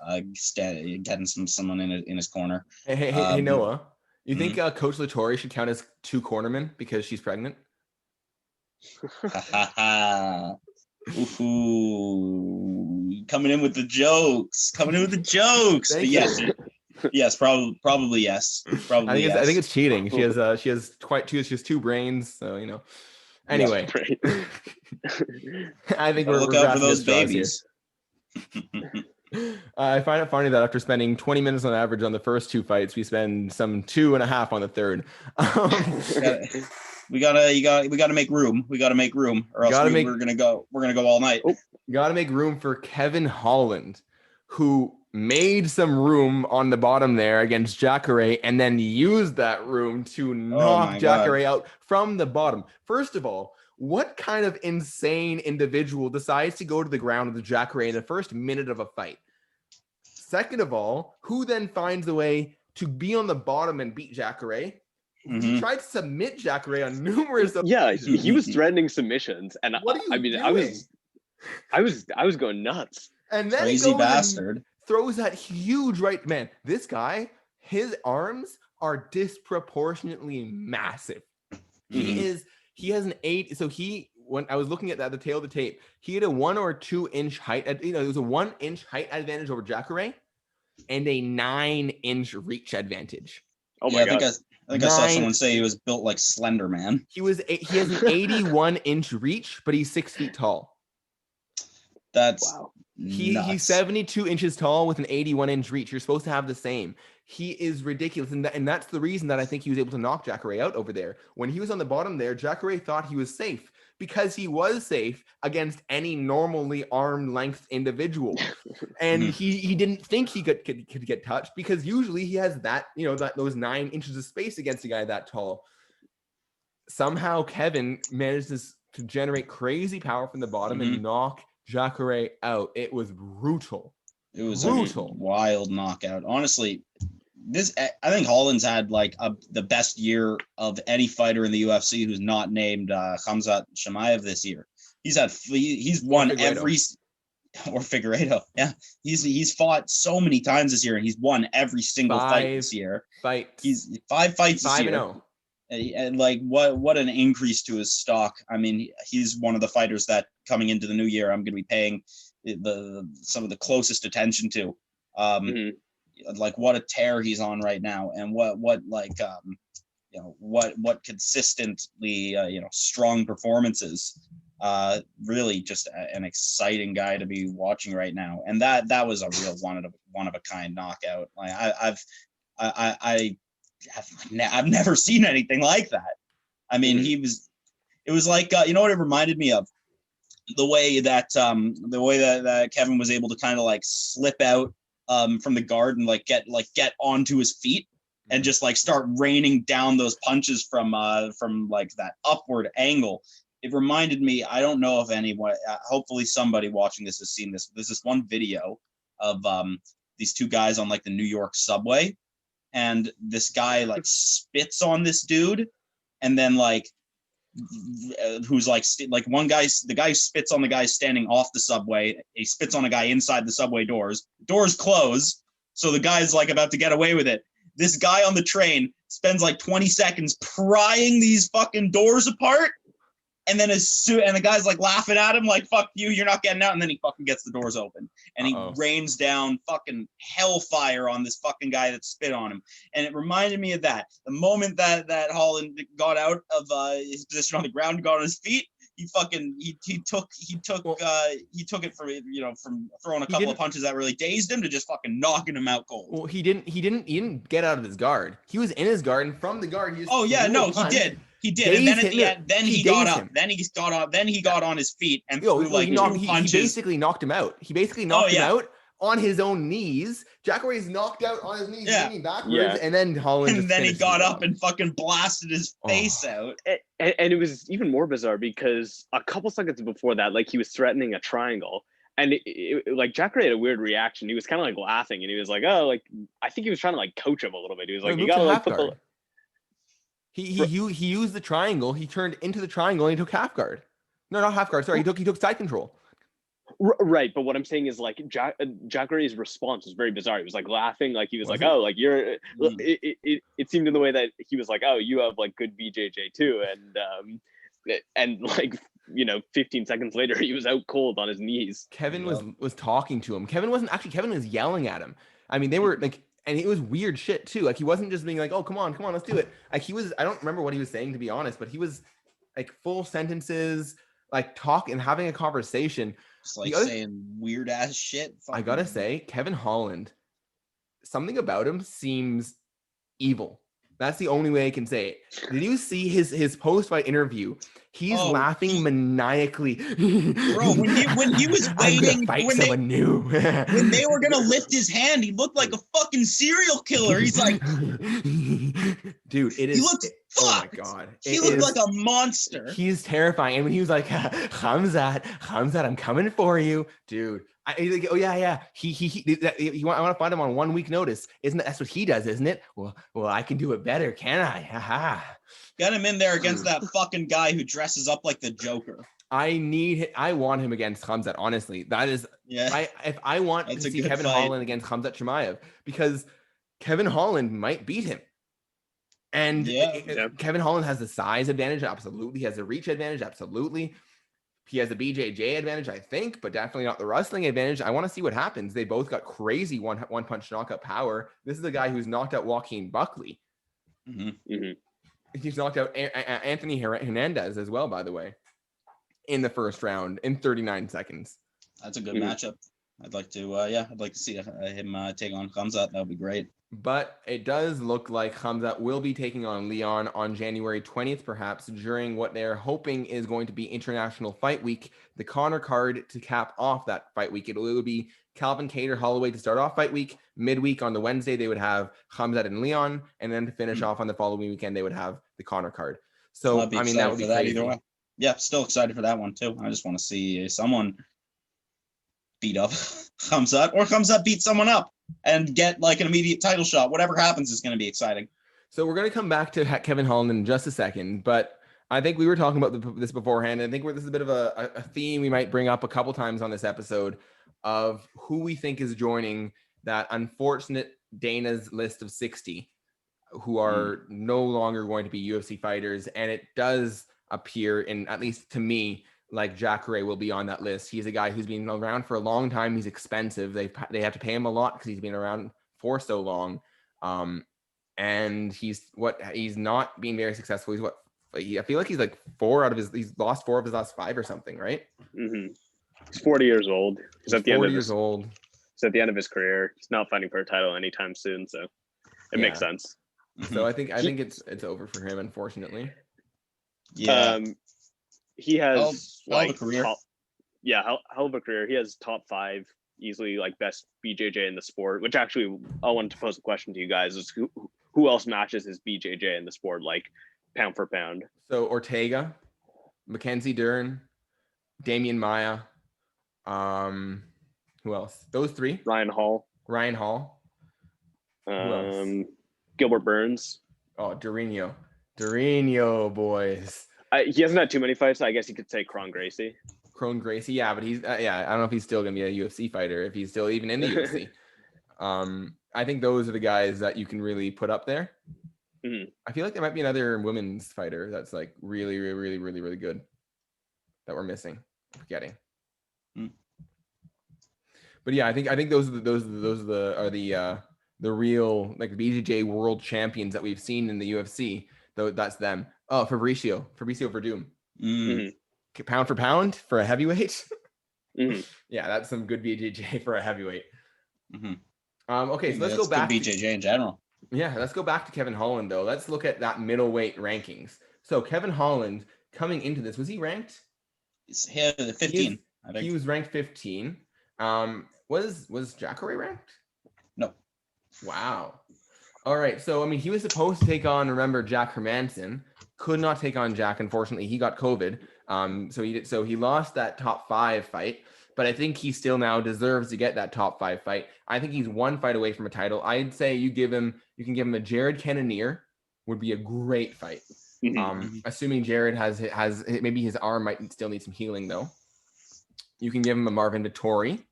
getting someone in his corner. Hey, Noah, you think Coach Latore should count as 2 cornermen because she's pregnant? Ooh, coming in with the jokes. But yes, probably yes. Probably. I think it's cheating. She has 2 brains, so Anyway, I think we're look out for those babies. I find it funny that after spending 20 minutes on average on the first 2 fights, we spend some 2.5 on the third. We gotta make room. We gotta make room, or else we're gonna go all night. Gotta make room for Kevin Holland, who made some room on the bottom there against Jacare, and then used that room to knock Jacare out from the bottom. First of all, what kind of insane individual decides to go to the ground with Jacare in the first minute of a fight? Second of all, who then finds a way to be on the bottom and beat Jacare? He tried to submit Jacare on numerous occasions. He was threatening submissions, and doing? I was going nuts. And then crazy bastard throws that huge right. Man, this guy, his arms are disproportionately massive. He has an 8. So when I was looking at the tail of the tape, he had a 1 or 2 inch height. There was a 1 inch height advantage over Jacare and a 9 inch reach advantage. Oh my God. I think I saw someone say he was built like Slender Man. He has an 81 inch reach, but he's 6 feet tall. That's wow. He's 72 inches tall with an 81 inch reach. You're supposed to have the same. He is ridiculous. And that's the reason that I think he was able to knock Jacare out over there. When he was on the bottom there, Jacare thought he was safe because he was safe against any normally arm length individual. And he didn't think he could get touched because usually he has that, those 9 inches of space against a guy that tall. Somehow Kevin managed to generate crazy power from the bottom and knock Jacare out. It was brutal. It was brutal. A wild knockout. Honestly, I think Holland's had the best year of any fighter in the UFC who's not named Hamza Chimaev this year. He's won or Figueiredo. Yeah. He's fought so many times this year and he's won every single fight this year. He's 5 fights this year. 5-0. And what an increase to his stock. I mean, he's one of the fighters that coming into the new year I'm going to be paying some of the closest attention to. What a tear he's on right now, and what consistently strong performances. Really just an exciting guy to be watching right now, and that was a real one of a kind knockout. I've never seen anything like that. I mean, it was like what it reminded me of, the way that Kevin was able to kind of slip out from the guard and get onto his feet and just start raining down those punches from that upward angle. It reminded me, I don't know if anyone, hopefully somebody watching this has seen this. There's this one video of these 2 guys on the New York subway, and this guy spits on this dude, and then who's one guy, the guy spits on the guy standing off the subway. He spits on a guy inside the subway doors close, so the guy's about to get away with it. This guy on the train spends 20 seconds prying these fucking doors apart, and then the guy's laughing at him fuck you, you're not getting out, and then he fucking gets the doors open and he rains down fucking hellfire on this fucking guy that spit on him. And it reminded me of that. The moment that Holland got out of his position on the ground, got on his feet, he took it from throwing a couple of punches that really dazed him to just fucking knocking him out cold. Well, he didn't get out of his guard. He was in his guard, and from the guard he did. He did, and then at the end, then he got up. Then he got up. Then he got on his feet and threw 2 punches. He basically knocked him out. He basically knocked him out on his own knees. Jacare's knocked out on his knees, leaning backwards, and then Holland. And then he got up and fucking blasted his face out. And it was even more bizarre because a couple seconds before that, he was threatening a triangle. And Jacare had a weird reaction. He was kind of laughing, and he was I think he was trying to coach him a little bit. He was you gotta put the. He used the triangle. He turned into the triangle and he took half guard. No, not half guard. Sorry, he took side control. Right, but what I'm saying is Jacare's response was very bizarre. He was laughing, he was you're. It seemed in the way that he was you have good BJJ too, and 15 seconds later he was out cold on his knees. Kevin was talking to him. Kevin was yelling at him. I mean, they were and it was weird shit too. He wasn't just being oh, come on, let's do it. He was, I don't remember what he was saying, to be honest, but he was full sentences. like talk and having a conversation. Just like saying weird ass shit. I gotta say, Kevin Holland, something about him seems evil. That's the only way I can say it. Did you see his post-fight interview? He's laughing maniacally. Bro, when he was waiting, fight someone new. When they were gonna lift his hand, he looked like a fucking serial killer. He's like, dude, it is. He looked oh my god, he looked like a monster. He's terrifying. And when he was like, Hamza, I'm coming for you, dude. He's like, oh yeah. I want to find him on 1 week notice. That's what he does, isn't it? Well, I can do it better, can I? Haha. Get him in there against that fucking guy who dresses up like the Joker. I want him against Hamza. Honestly, that is. Yeah. If I want to see Kevin Holland against Hamza Chimaev, because Kevin Holland might beat him. And Kevin Holland has the size advantage, absolutely. He has the reach advantage, absolutely. He has the BJJ advantage, I think, but definitely not the wrestling advantage. I want to see what happens. They both got crazy one punch knockout power. This is the guy who's knocked out Joaquin Buckley. He's knocked out Anthony Hernandez as well, by the way, in the first round in 39 seconds. That's a good matchup. I'd like to see him take on Hamza. That would be great. But it does look like Hamza will be taking on Leon on January 20th, perhaps during what they're hoping is going to be International Fight Week, the Conor card to cap off that fight week. It will be Calvin Kattar Holloway to start off fight week. Midweek on the Wednesday, they would have Hamza and Leon. And then to finish off on the following weekend, they would have the Conor card. So, I mean, that would be crazy. Either way. Yeah, still excited for that one, too. I just want to see someone beat up Hamza, or Hamza beat someone up and get like an immediate title shot. Whatever happens is going to be exciting. So we're going to come back to Kevin Holland in just a second, but I think we were talking about this beforehand. I think this is a bit of a theme we might bring up a couple times on this episode of who we think is joining that unfortunate Dana's list of 60 who are no longer going to be UFC fighters. And it does appear, in at least to me, like Jacare will be on that list. He's a guy who's been around for a long time. He's expensive. They have to pay him a lot because he's been around for so long. And he's not being very successful. I feel like he's like he's lost 4 of his last 5 or something, right? Mm-hmm. He's 40 years old. He's at the end of years old. He's at the end of his career. He's not fighting for a title anytime soon, so it makes sense. So I think it's over for him, unfortunately. Yeah. He has hell of a career. Hell of a career. He has top 5, easily like best BJJ in the sport. Which actually, I wanted to pose a question to you guys: is who else matches his BJJ in the sport, like pound for pound? So Ortega, Mackenzie Dern, Damian Maia. Who else? Those 3. Ryan Hall. Who else? Gilbert Burns. Oh, Dorino boys. He hasn't had too many fights. So I guess you could say Kron Gracie. Yeah, but he's I don't know if he's still gonna be a UFC fighter, if he's still even in the UFC. I think those are the guys that you can really put up there. Mm-hmm. I feel like there might be another women's fighter that's like really, really, really, really good that we're missing, forgetting. But yeah, I think those are the real like BJJ world champions that we've seen in the UFC. Though that's them. Oh, Fabricio Verdum. Mm-hmm. Pound for pound for a heavyweight. Mm-hmm. Yeah, that's some good BJJ for a heavyweight. Mm-hmm. Okay, so let's go back to BJJ in general. Yeah, let's go back to Kevin Holland though. Let's look at that middleweight rankings. So Kevin Holland coming into this, was he ranked? He's 15. I think he was ranked 15. Was Jacare ranked? No. Wow. All right, so I mean, he was supposed to take on, remember, Jack Hermanson. Could not take on Jack, unfortunately. He got COVID. So he lost that top 5 fight, but I think he still now deserves to get that top 5 fight. I think he's 1 fight away from a title. I'd say you can give him a Jared Cannonier, would be a great fight. Assuming Jared has maybe his arm might still need some healing though. You can give him a Marvin Vettori.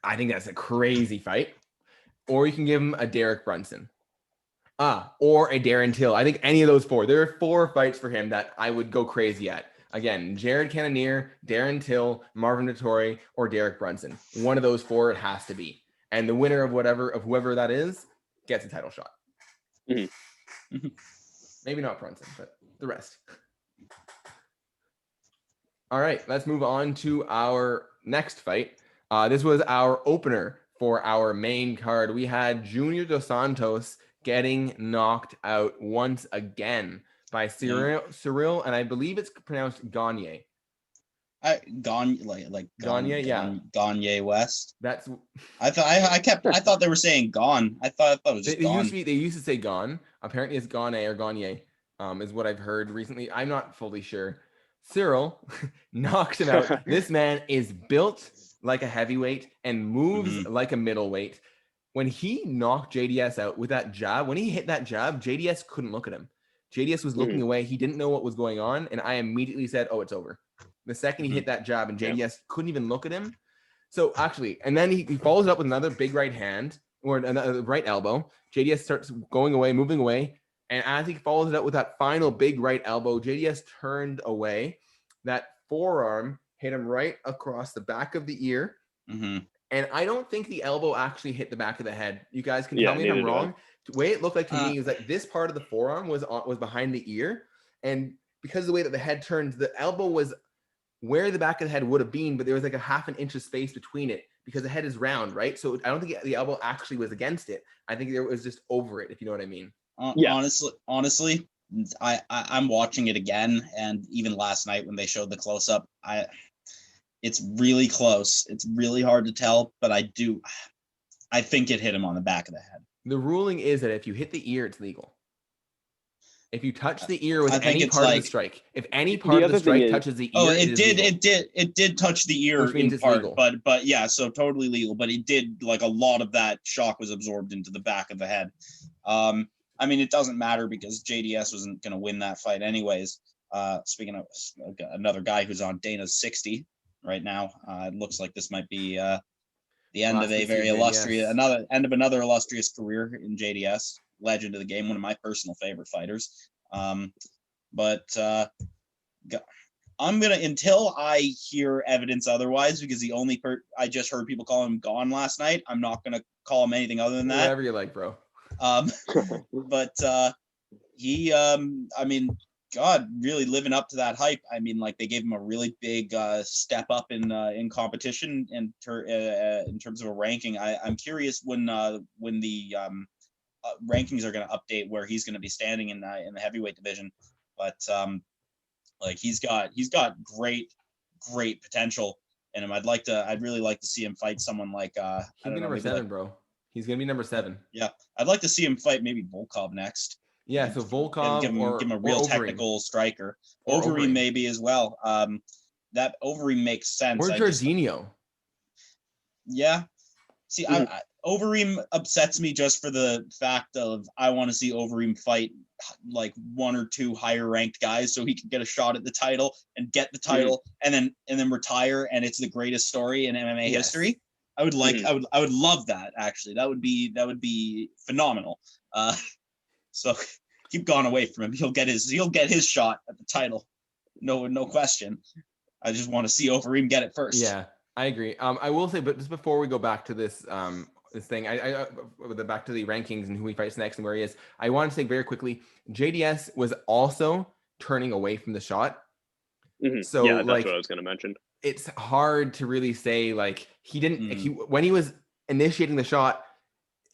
I think that's a crazy fight. Or you can give him a Derek Brunson. Or a Darren Till. I think any of those 4. There are 4 fights for him that I would go crazy at. Again, Jared Cannonier, Darren Till, Marvin Vettori, or Derek Brunson. One of those 4 it has to be. And the winner of whoever that is gets a title shot. Mm-hmm. Maybe not Brunson, but the rest. All right, let's move on to our next fight. This was our opener for our main card. We had Junior Dos Santos getting knocked out once again by Cyril, and I believe it's pronounced Gane. Gagne West. That's I thought they were saying gone. I thought it was just gone. They used to say gone. Apparently it's Gane or Gagne, is what I've heard recently. I'm not fully sure. Cyril knocks him out. This man is built like a heavyweight and moves like a middleweight. When he knocked JDS out with that jab, when he hit that jab, JDS couldn't look at him. JDS was looking away. He didn't know what was going on, and I immediately said, "Oh, it's over." The second he hit that jab, and JDS couldn't even look at him. So actually, and then he follows it up with another big right hand or another right elbow. JDS starts going away, moving away. And as he follows it up with that final big right elbow, JDS turned away. That forearm hit him right across the back of the ear. And I don't think the elbow actually hit the back of the head. You guys can tell me if I'm wrong. The way it looked like to me is that this part of the forearm was behind the ear. And because of the way that the head turns, the elbow was where the back of the head would have been, but there was like a half an inch of space between it because the head is round, right? So I don't think the elbow actually was against it. I think it was just over it, if you know what I mean. Honestly, I'm watching it again, and even last night when they showed the close up, it's really close. It's really hard to tell, but I think it hit him on the back of the head. The ruling is that if you hit the ear, it's legal. If you touch the ear with any part of the strike, if any part of the strike touches the ear, it did touch the ear in part, but yeah, so totally legal. But it did, like, a lot of that shock was absorbed into the back of the head. I mean, it doesn't matter because JDS wasn't going to win that fight anyways. Speaking of another guy who's on Dana's 60 right now, it looks like this might be the end of a very illustrious, another illustrious career in JDS. Legend of the game, one of my personal favorite fighters. But I'm gonna, until I hear evidence otherwise, because the only I just heard people call him gone last night. I'm not gonna call him anything other than that. Whatever you like, bro. But he, I mean, God, really living up to that hype. I mean, like, they gave him a really big step up in competition in terms of a ranking. I'm curious when the rankings are going to update where he's going to be standing in the heavyweight division. But like, he's got great potential in him. I'd really like to see him fight someone like he'll be number 7, bro. He's gonna be number 7. Yeah, I'd like to see him fight maybe Volkov next. Yeah, so Volkov, give him a real technical striker. Overeem maybe as well. That Overeem makes sense. Or Jorginho. Yeah. See, Overeem upsets me just for the fact of I want to see Overeem fight like 1 or 2 higher ranked guys so he can get a shot at the title and get the title and then retire, and it's the greatest story in MMA history. I would love that, actually. That would be phenomenal. So keep going away from him. He'll get his shot at the title. No question. I just want to see Overeem get it first. Yeah, I agree. I will say, but just before we go back to this thing, back to the rankings and who he fights next and where he is, I want to say very quickly, JDS was also turning away from the shot. So yeah, that's what I was going to mention. It's hard to really say, like, he didn't when he was initiating the shot,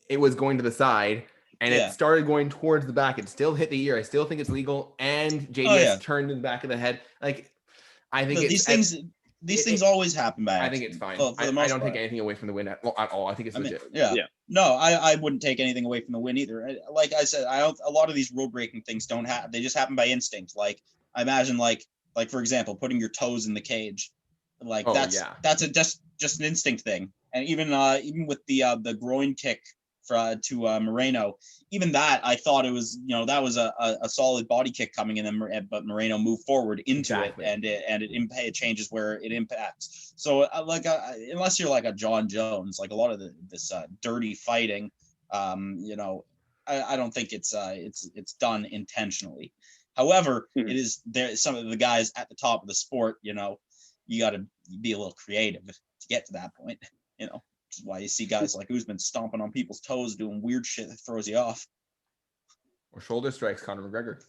it was going to the side and it started going towards the back. It still hit the ear. I still think it's legal, and JDS turned to the back of the head. Like, I think these things always happen by accident. I think it's fine. I don't take anything away from the win at all. I think it's legit. No, I wouldn't take anything away from the win either. Like I said, a lot of these rule breaking things don't happen. They just happen by instinct. Like, I imagine, like for example, putting your toes in the cage. Like, that's just an instinct thing. And even with the groin kick to Moreno, even that, I thought it was, that was a solid body kick coming in, but Moreno moved forward into it, and it changes where it impacts. So unless you're like a John Jones, like a lot of this dirty fighting, I don't think it's done intentionally. However, it is there. Some of the guys at the top of the sport, you got to be a little creative to get to that point, which is why you see guys like Usman stomping on people's toes, doing weird shit that throws you off. Or shoulder strikes, Conor McGregor.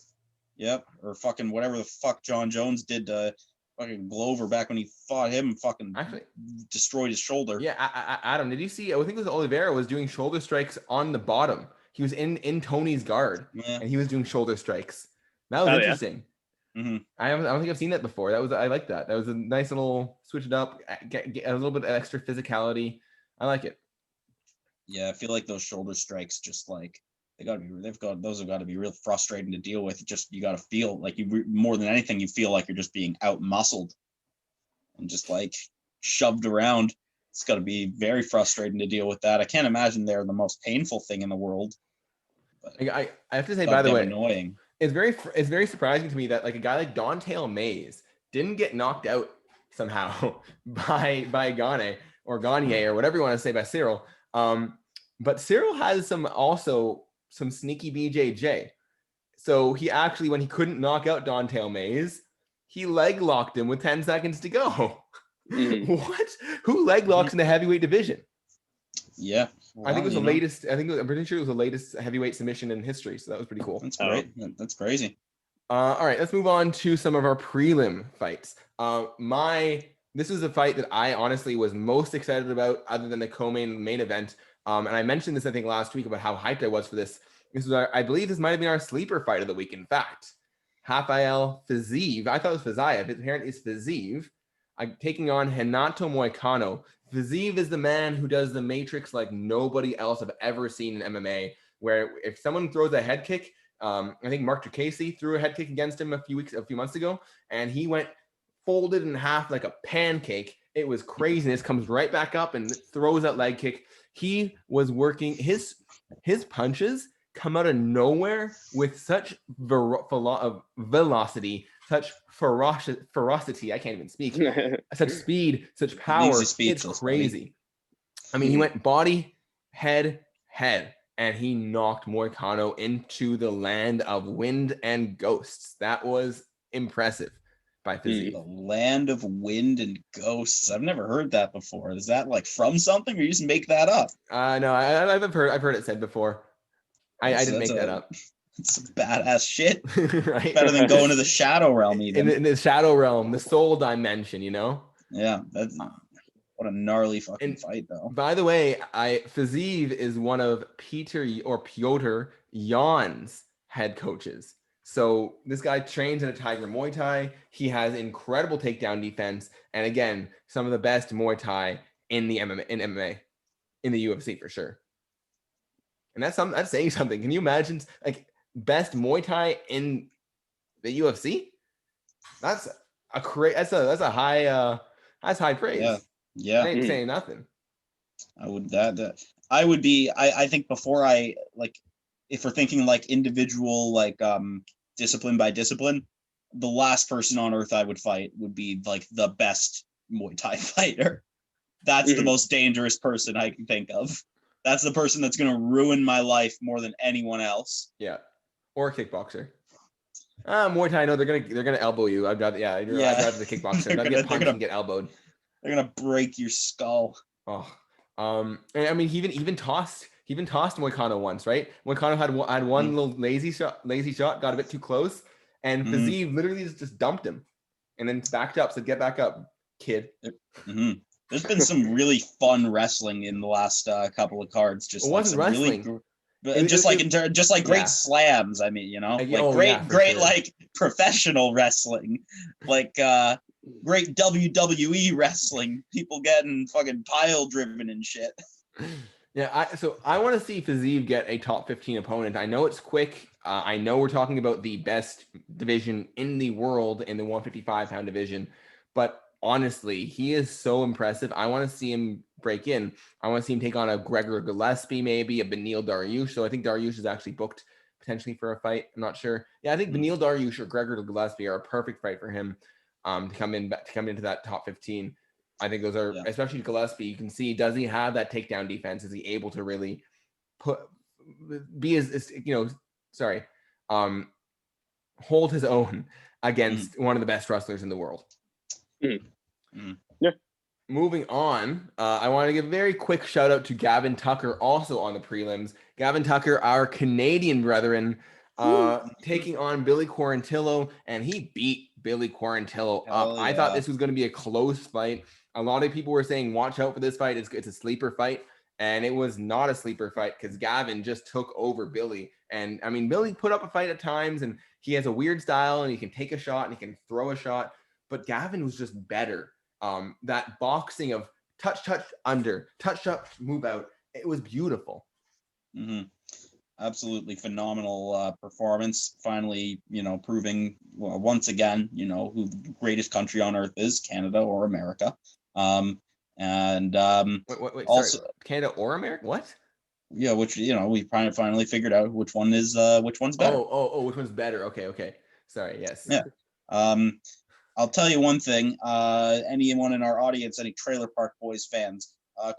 Yep. Or fucking whatever the fuck John Jones did to fucking Glover back when he fought him, fucking Actually destroyed his shoulder. Yeah, Adam, did you see? I think it was Oliveira was doing shoulder strikes on the bottom. He was in Tony's guard, and he was doing shoulder strikes. That was interesting. Mm-hmm. I don't think I've seen that before. I like that. That was a nice little switch it up, get a little bit of extra physicality. I like it. Yeah, I feel like those shoulder strikes just like those have got to be real frustrating to deal with. Just you got to feel like more than anything, you feel like you're just being out muscled and just like shoved around. It's got to be very frustrating to deal with that. I can't imagine they're the most painful thing in the world. I have to say, by the way, annoying. It's very surprising to me that like a guy like Don'Tale Mayes didn't get knocked out somehow by Gane or Gagne or whatever you want to say by Cyril. But Cyril has some sneaky BJJ. So he actually, when he couldn't knock out Don'Tale Mayes, he leg locked him with 10 seconds to go. What? Who leg locks in the heavyweight division? Yeah. Well, I think it was the latest. I'm pretty sure it was the latest heavyweight submission in history. So that was pretty cool. That's great. That's crazy. All right, let's move on to some of our prelim fights. This was a fight that I honestly was most excited about, other than the co-main event. And I mentioned this, I think, last week about how hyped I was for this. This was I believe this might have been our sleeper fight of the week. In fact, Rafael Fiziev. I thought it was Fiziev. Apparently, it's Fiziev. I'm taking on Renato Moicano. Fiziev is the man who does the matrix like nobody else I've ever seen in MMA, where if someone throws a head kick, I think Mark Ducasey threw a head kick against him a few months ago, and he went folded in half like a pancake. It was craziness, comes right back up and throws that leg kick. He was working, his punches come out of nowhere with such velocity, such ferocity. I can't even speak. Such speed, such power. It's crazy. I mean, he went body, head, and he knocked Moicano into the land of wind and ghosts. That was impressive by Fiziev. The land of wind and ghosts. I've never heard that before. Is that like from something, or you just make that up? No, I've heard it said before. I didn't make that up. It's some badass shit. Right? Better than going to the shadow realm, even. In the shadow realm, the soul dimension, you know? Yeah, that's what a gnarly fucking fight, though. By the way, Fiziev is one of Piotr Jan's head coaches. So this guy trains in a Tiger Muay Thai. He has incredible takedown defense, and again, some of the best Muay Thai in the MMA, in the UFC for sure. And that's saying something. Can you imagine like best Muay Thai in the UFC? That's a high praise. Yeah. I ain't saying nothing. I think before if we're thinking like individual, like discipline by discipline, the last person on earth I would fight would be like the best Muay Thai fighter. That's the most dangerous person I can think of. That's the person that's going to ruin my life more than anyone else. Yeah. Or a kickboxer. Muay Thai, no, they're gonna elbow you. I'd rather the kickboxer. I'd get punched and get elbowed. They're gonna break your skull. Oh. And I mean, he even tossed Moicano once, right? Moicano had one little lazy shot, got a bit too close, and Fiziev literally just dumped him, and then backed up, said, "Get back up, kid." There's been some really fun wrestling in the last couple of cards. Just it wasn't wrestling. Great slams. I mean, you know, great like professional wrestling, like great WWE wrestling. People getting fucking pile driven and shit. Yeah, I want to see Fiziev get a top 15 opponent. I know it's quick. I know we're talking about the best division in the world in the 155-pound division, but honestly, he is so impressive. I want to see him break in. I want to see him take on a Gregor Gillespie, maybe a Beneil Dariush. So I think Dariush is actually booked potentially for a fight. I'm not sure. Yeah, I think Beneil Dariush or Gregor Gillespie are a perfect fight for him to come into that top 15. I think those are, especially Gillespie, you can see, does he have that takedown defense? Is he able to really hold his own against one of the best wrestlers in the world? Yeah. Moving on, I want to give a very quick shout out to Gavin Tucker, also on the prelims. Gavin Tucker, our Canadian brethren, taking on Billy Quarantillo, and he beat Billy Quarantillo up. I thought this was going to be a close fight. A lot of people were saying, watch out for this fight. It's a sleeper fight. And it was not a sleeper fight because Gavin just took over Billy. And I mean, Billy put up a fight at times, and he has a weird style, and he can take a shot and he can throw a shot. But Gavin was just better. That boxing of touch, under, touch up, move out. It was beautiful. Mm-hmm. Absolutely phenomenal performance. Finally, proving once again, who the greatest country on earth is, Canada or America. Wait, also sorry. Canada or America? What? Yeah, which we finally figured out which one's better. Which one's better? Okay. Sorry, yes. Yeah. I'll tell you one thing. Anyone in our audience, any Trailer Park Boys fans,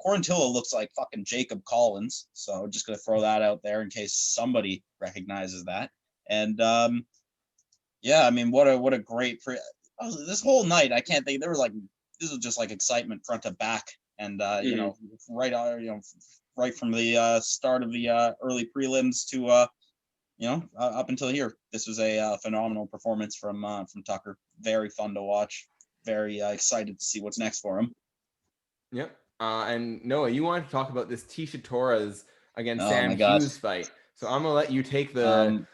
Quarantillo looks like fucking Jacob Collins. So just gonna throw that out there in case somebody recognizes that. And yeah, I mean, what a great this whole night. I can't think. There was this was just like excitement front to back, and right from the start of the early prelims to up until here. This was a phenomenal performance from Tucker. Very fun to watch. Very excited to see what's next for him. Yep. And Noah, you wanted to talk about this Tisha Torres against Sam Hughes fight. So I'm gonna let you take the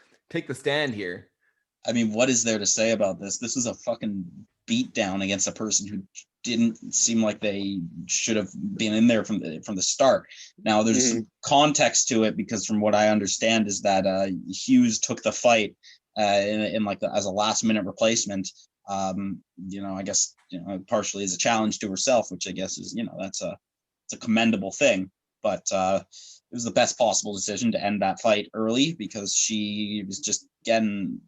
stand here. I mean, what is there to say about this? This is a fucking beatdown against a person who didn't seem like they should have been in there from the start. Now, there's some context to it because from what I understand is that Hughes took the fight as a last minute replacement. I guess partially as a challenge to herself, which I guess is it's a commendable thing. But it was the best possible decision to end that fight early because she was just getting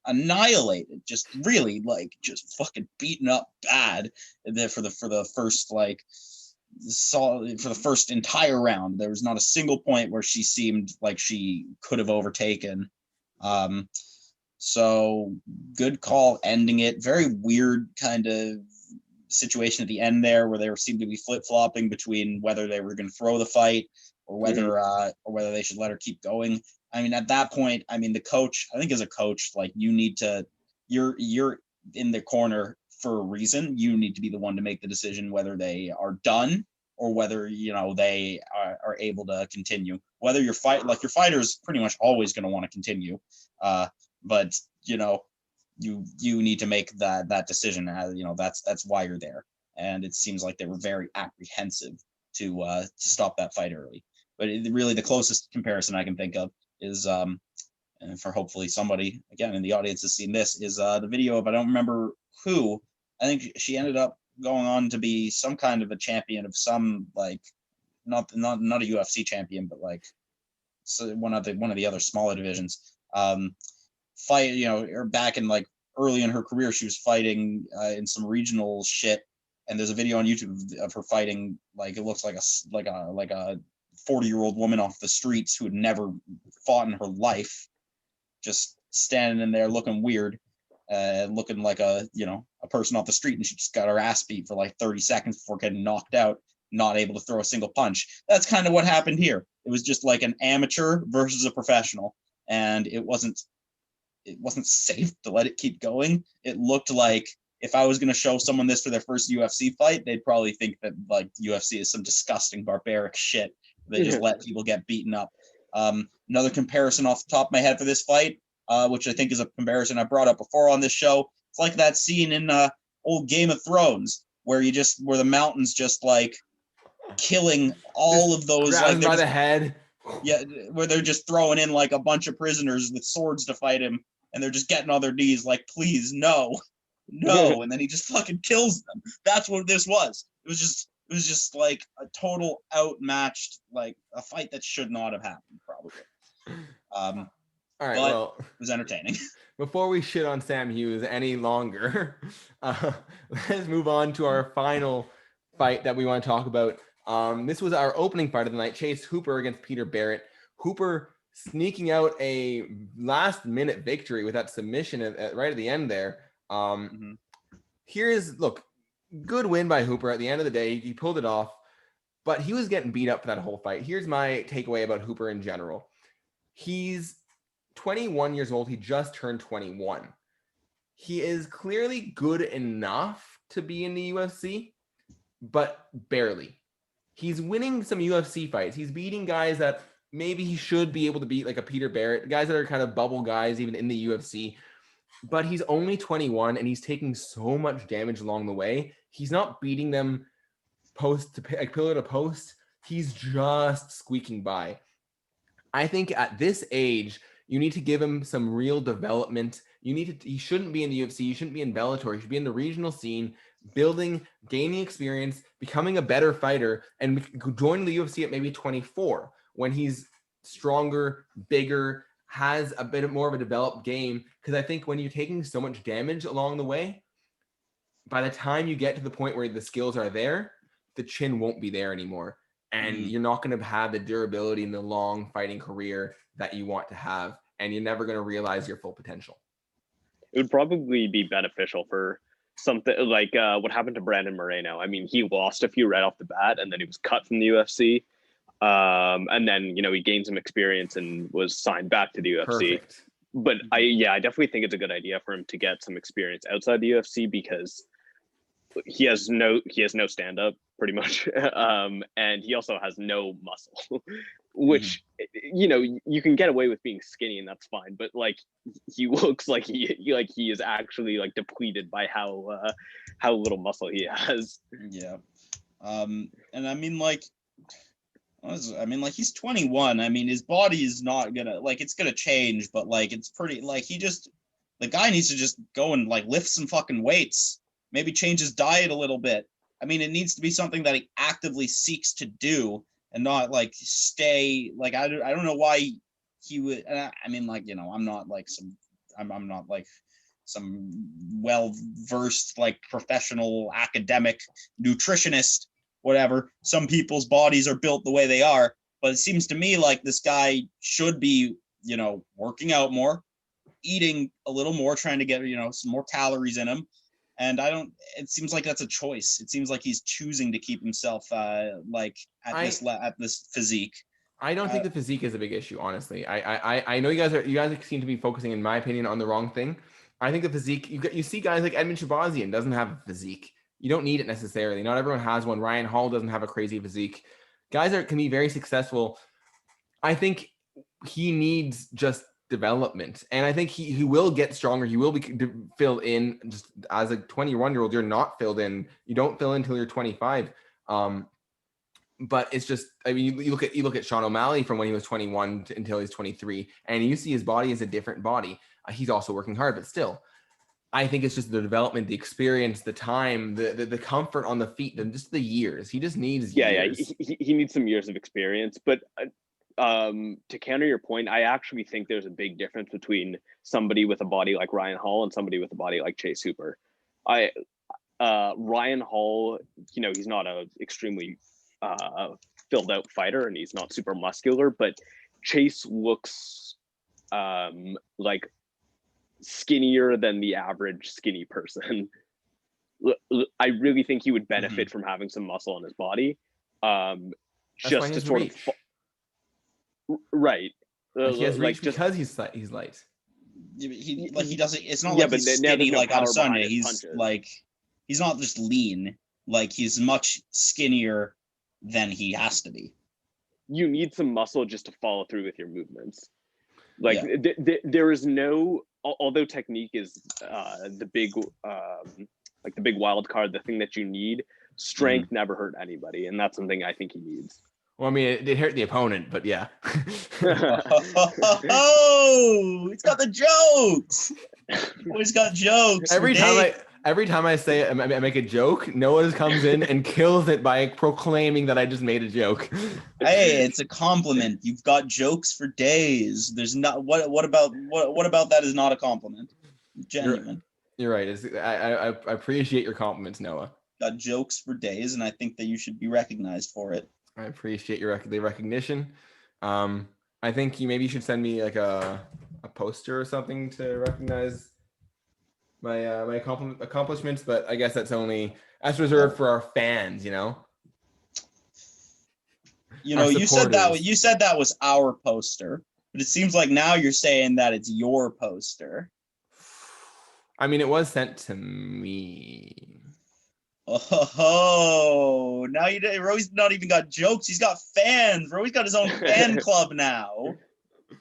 annihilated, just really just fucking beaten up bad for the first entire round. There was not a single point where she seemed like she could have overtaken. So good call ending it. Very weird kind of situation at the end there where they seemed to be flip-flopping between whether they were going to throw the fight or whether they should let her keep going. I mean, at that point, the coach, I think as a coach, you need to, you're in the corner for a reason. You need to be the one to make the decision whether they are done or whether, they are able to continue. Whether your fighter is pretty much always going to want to continue. But, you need to make that decision. That's why you're there. And it seems like they were very apprehensive to stop that fight early. But really the closest comparison I can think of is and for hopefully somebody again in the audience has seen this is the video of I don't remember who. I think she ended up going on to be some kind of a champion of some not a UFC champion, but so one of the other smaller divisions. Fight, or back in early in her career, she was fighting in some regional shit, and there's a video on YouTube of her fighting it looks like a 40-year-old woman off the streets who had never fought in her life, just standing in there looking weird, looking like a person off the street, and she just got her ass beat for 30 seconds before getting knocked out, not able to throw a single punch. That's kind of what happened here. It was just like an amateur versus a professional, and it wasn't safe to let it keep going. It looked like if I was going to show someone this for their first UFC fight, they'd probably think that UFC is some disgusting barbaric shit. They just let people get beaten up. Another comparison off the top of my head for this fight, which I think is a comparison I brought up before on this show. It's like that scene in old Game of Thrones where the mountains just killing all of those by the head. Yeah, where they're just throwing in a bunch of prisoners with swords to fight him, and they're just getting on their knees please, no, and then he just fucking kills them. That's what this was. It was just a total outmatched, a fight that should not have happened, probably. All right, well, it was entertaining. Before we shit on Sam Hughes any longer, let's move on to our final fight that we want to talk about. This was our opening fight of the night, Chase Hooper against Peter Barrett. Hooper sneaking out a last-minute victory with that submission right at the end there. Good win by Hooper at the end of the day. He pulled it off, but he was getting beat up for that whole fight. Here's my takeaway about Hooper in general. He's 21 years old. He just turned 21. He is clearly good enough to be in the UFC, but barely. He's winning some UFC fights. He's beating guys that maybe he should be able to beat, like a Peter Barrett, guys that are kind of bubble guys even in the UFC. But he's only 21 and he's taking so much damage along the way. He's not beating them pillar to post. He's just squeaking by. I think at this age, you need to give him some real development. He shouldn't be in the UFC. He shouldn't be in Bellator. He should be in the regional scene, gaining experience, becoming a better fighter, and joining the UFC at maybe 24 when he's stronger, bigger, has a bit more of a developed game. Because I think when you're taking so much damage along the way, by the time you get to the point where the skills are there, the chin won't be there anymore. And you're not going to have the durability in the long fighting career that you want to have. And you're never going to realize your full potential. It would probably be beneficial for something like what happened to Brandon Moreno. I mean, he lost a few right off the bat, and then he was cut from the UFC. And then, he gained some experience and was signed back to the UFC. Perfect. But I definitely think it's a good idea for him to get some experience outside the UFC because he has no stand-up pretty much. And he also has no muscle, which, you can get away with being skinny and that's fine. But like, he looks like he is actually like depleted by how little muscle he has. Yeah. And I mean, he's 21. I mean, his body is not gonna, it's gonna change, but it's pretty, the guy needs to just go and lift some fucking weights, maybe change his diet a little bit. I mean, it needs to be something that he actively seeks to do and not stay, I don't know why he would, I mean, I'm not I'm not some well-versed, professional academic nutritionist, whatever. Some people's bodies are built the way they are, but it seems to me like this guy should be, working out more, eating a little more, trying to get, some more calories in him. And it seems like that's a choice. It seems like he's choosing to keep himself at this physique. I don't think the physique is a big issue, honestly. I know you guys seem to be focusing, in my opinion, on the wrong thing. I think the physique, you see guys like Edmund Shabazian doesn't have a physique. You don't need it necessarily. Not everyone has one. Ryan Hall doesn't have a crazy physique. Guys can be very successful. I think he needs just development. And I think he will get stronger. He will be filled in. Just as a 21-year-old, you're not filled in. You don't fill in until you're 25. But it's just, I mean, you look at Sean O'Malley from when he was 21 until he's 23, and you see his body is a different body. He's also working hard, but still, I think it's just the development, the experience, the time, the comfort on the feet, and just the years. He just needs years. He needs some years of experience. But to counter your point, I actually think there's a big difference between somebody with a body like Ryan Hall and somebody with a body like Chase Hooper. Ryan Hall, he's not a extremely filled out fighter, and he's not super muscular, but Chase looks like skinnier than the average skinny person. I really think he would benefit from having some muscle in his body. Just to sort reach. Of right. He has reach because he's light. He doesn't. It's not like he's skinny on a Sunday. He's he's not just lean. He's much skinnier than he has to be. You need some muscle just to follow through with your movements. There is no, although technique is the big wild card, the thing that you need, strength never hurt anybody, and that's something I think he needs. Well, I mean, it hurt the opponent, but yeah. Oh, he's got the jokes. He's got jokes. Every time I say it, I make a joke, Noah comes in and kills it by proclaiming that I just made a joke. Hey, it's a compliment. You've got jokes for days. There's not what about that is not a compliment. Genuine. You're right. I appreciate your compliments, Noah. Got jokes for days, and I think that you should be recognized for it. I appreciate the recognition. I think you should send me a poster or something to recognize my accomplishments, but I guess that's reserved for our fans. You said that was our poster. But it seems like now you're saying that it's your poster. I mean, it was sent to me. Oh, now Roy's not even got jokes. He's got fans. Roy's got his own fan club now.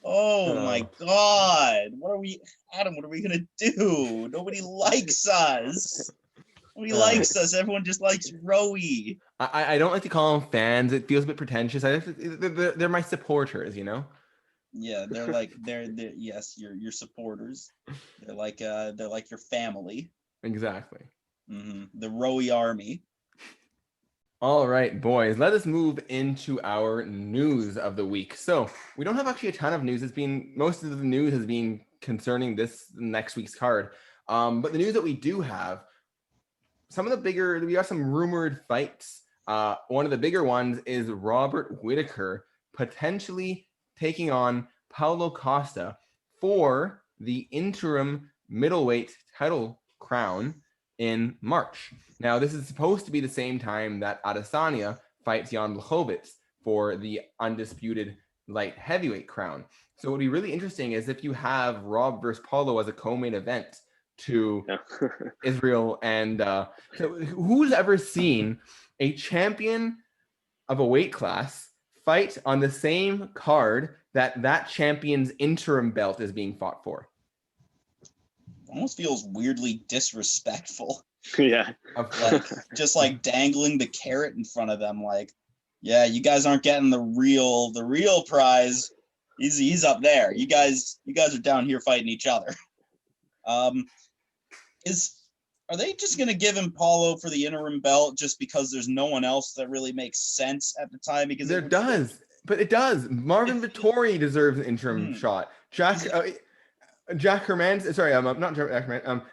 Oh my God. Adam, what are we going to do? Nobody likes us. Nobody likes us. Everyone just likes Roy. I don't like to call them fans. It feels a bit pretentious. They're my supporters, you know? Yeah, they're yes, your supporters. They're like your family. Exactly. The Roy army. All right, boys, let us move into our news of the week. So we don't have actually a ton of news. Most of the news has been concerning this next week's card. But the news that we do have, we got some rumored fights. One of the bigger ones is Robert Whittaker potentially taking on Paulo Costa for the interim middleweight title crown in March. Now, this is supposed to be the same time that Adesanya fights Jan Blachowicz for the undisputed light heavyweight crown. So what would be really interesting is if you have Rob versus Paulo as a co-main event to Israel. And so who's ever seen a champion of a weight class fight on the same card that champion's interim belt is being fought for? Almost feels weirdly disrespectful. Yeah. Of just dangling the carrot in front of them, yeah, you guys aren't getting the real prize. He's up there. You guys are down here fighting each other. Are they just gonna give him Paulo for the interim belt just because there's no one else that really makes sense at the time? Because it does. Marvin Vittori deserves an interim shot. Jack Herman's, sorry, not Jack Herman.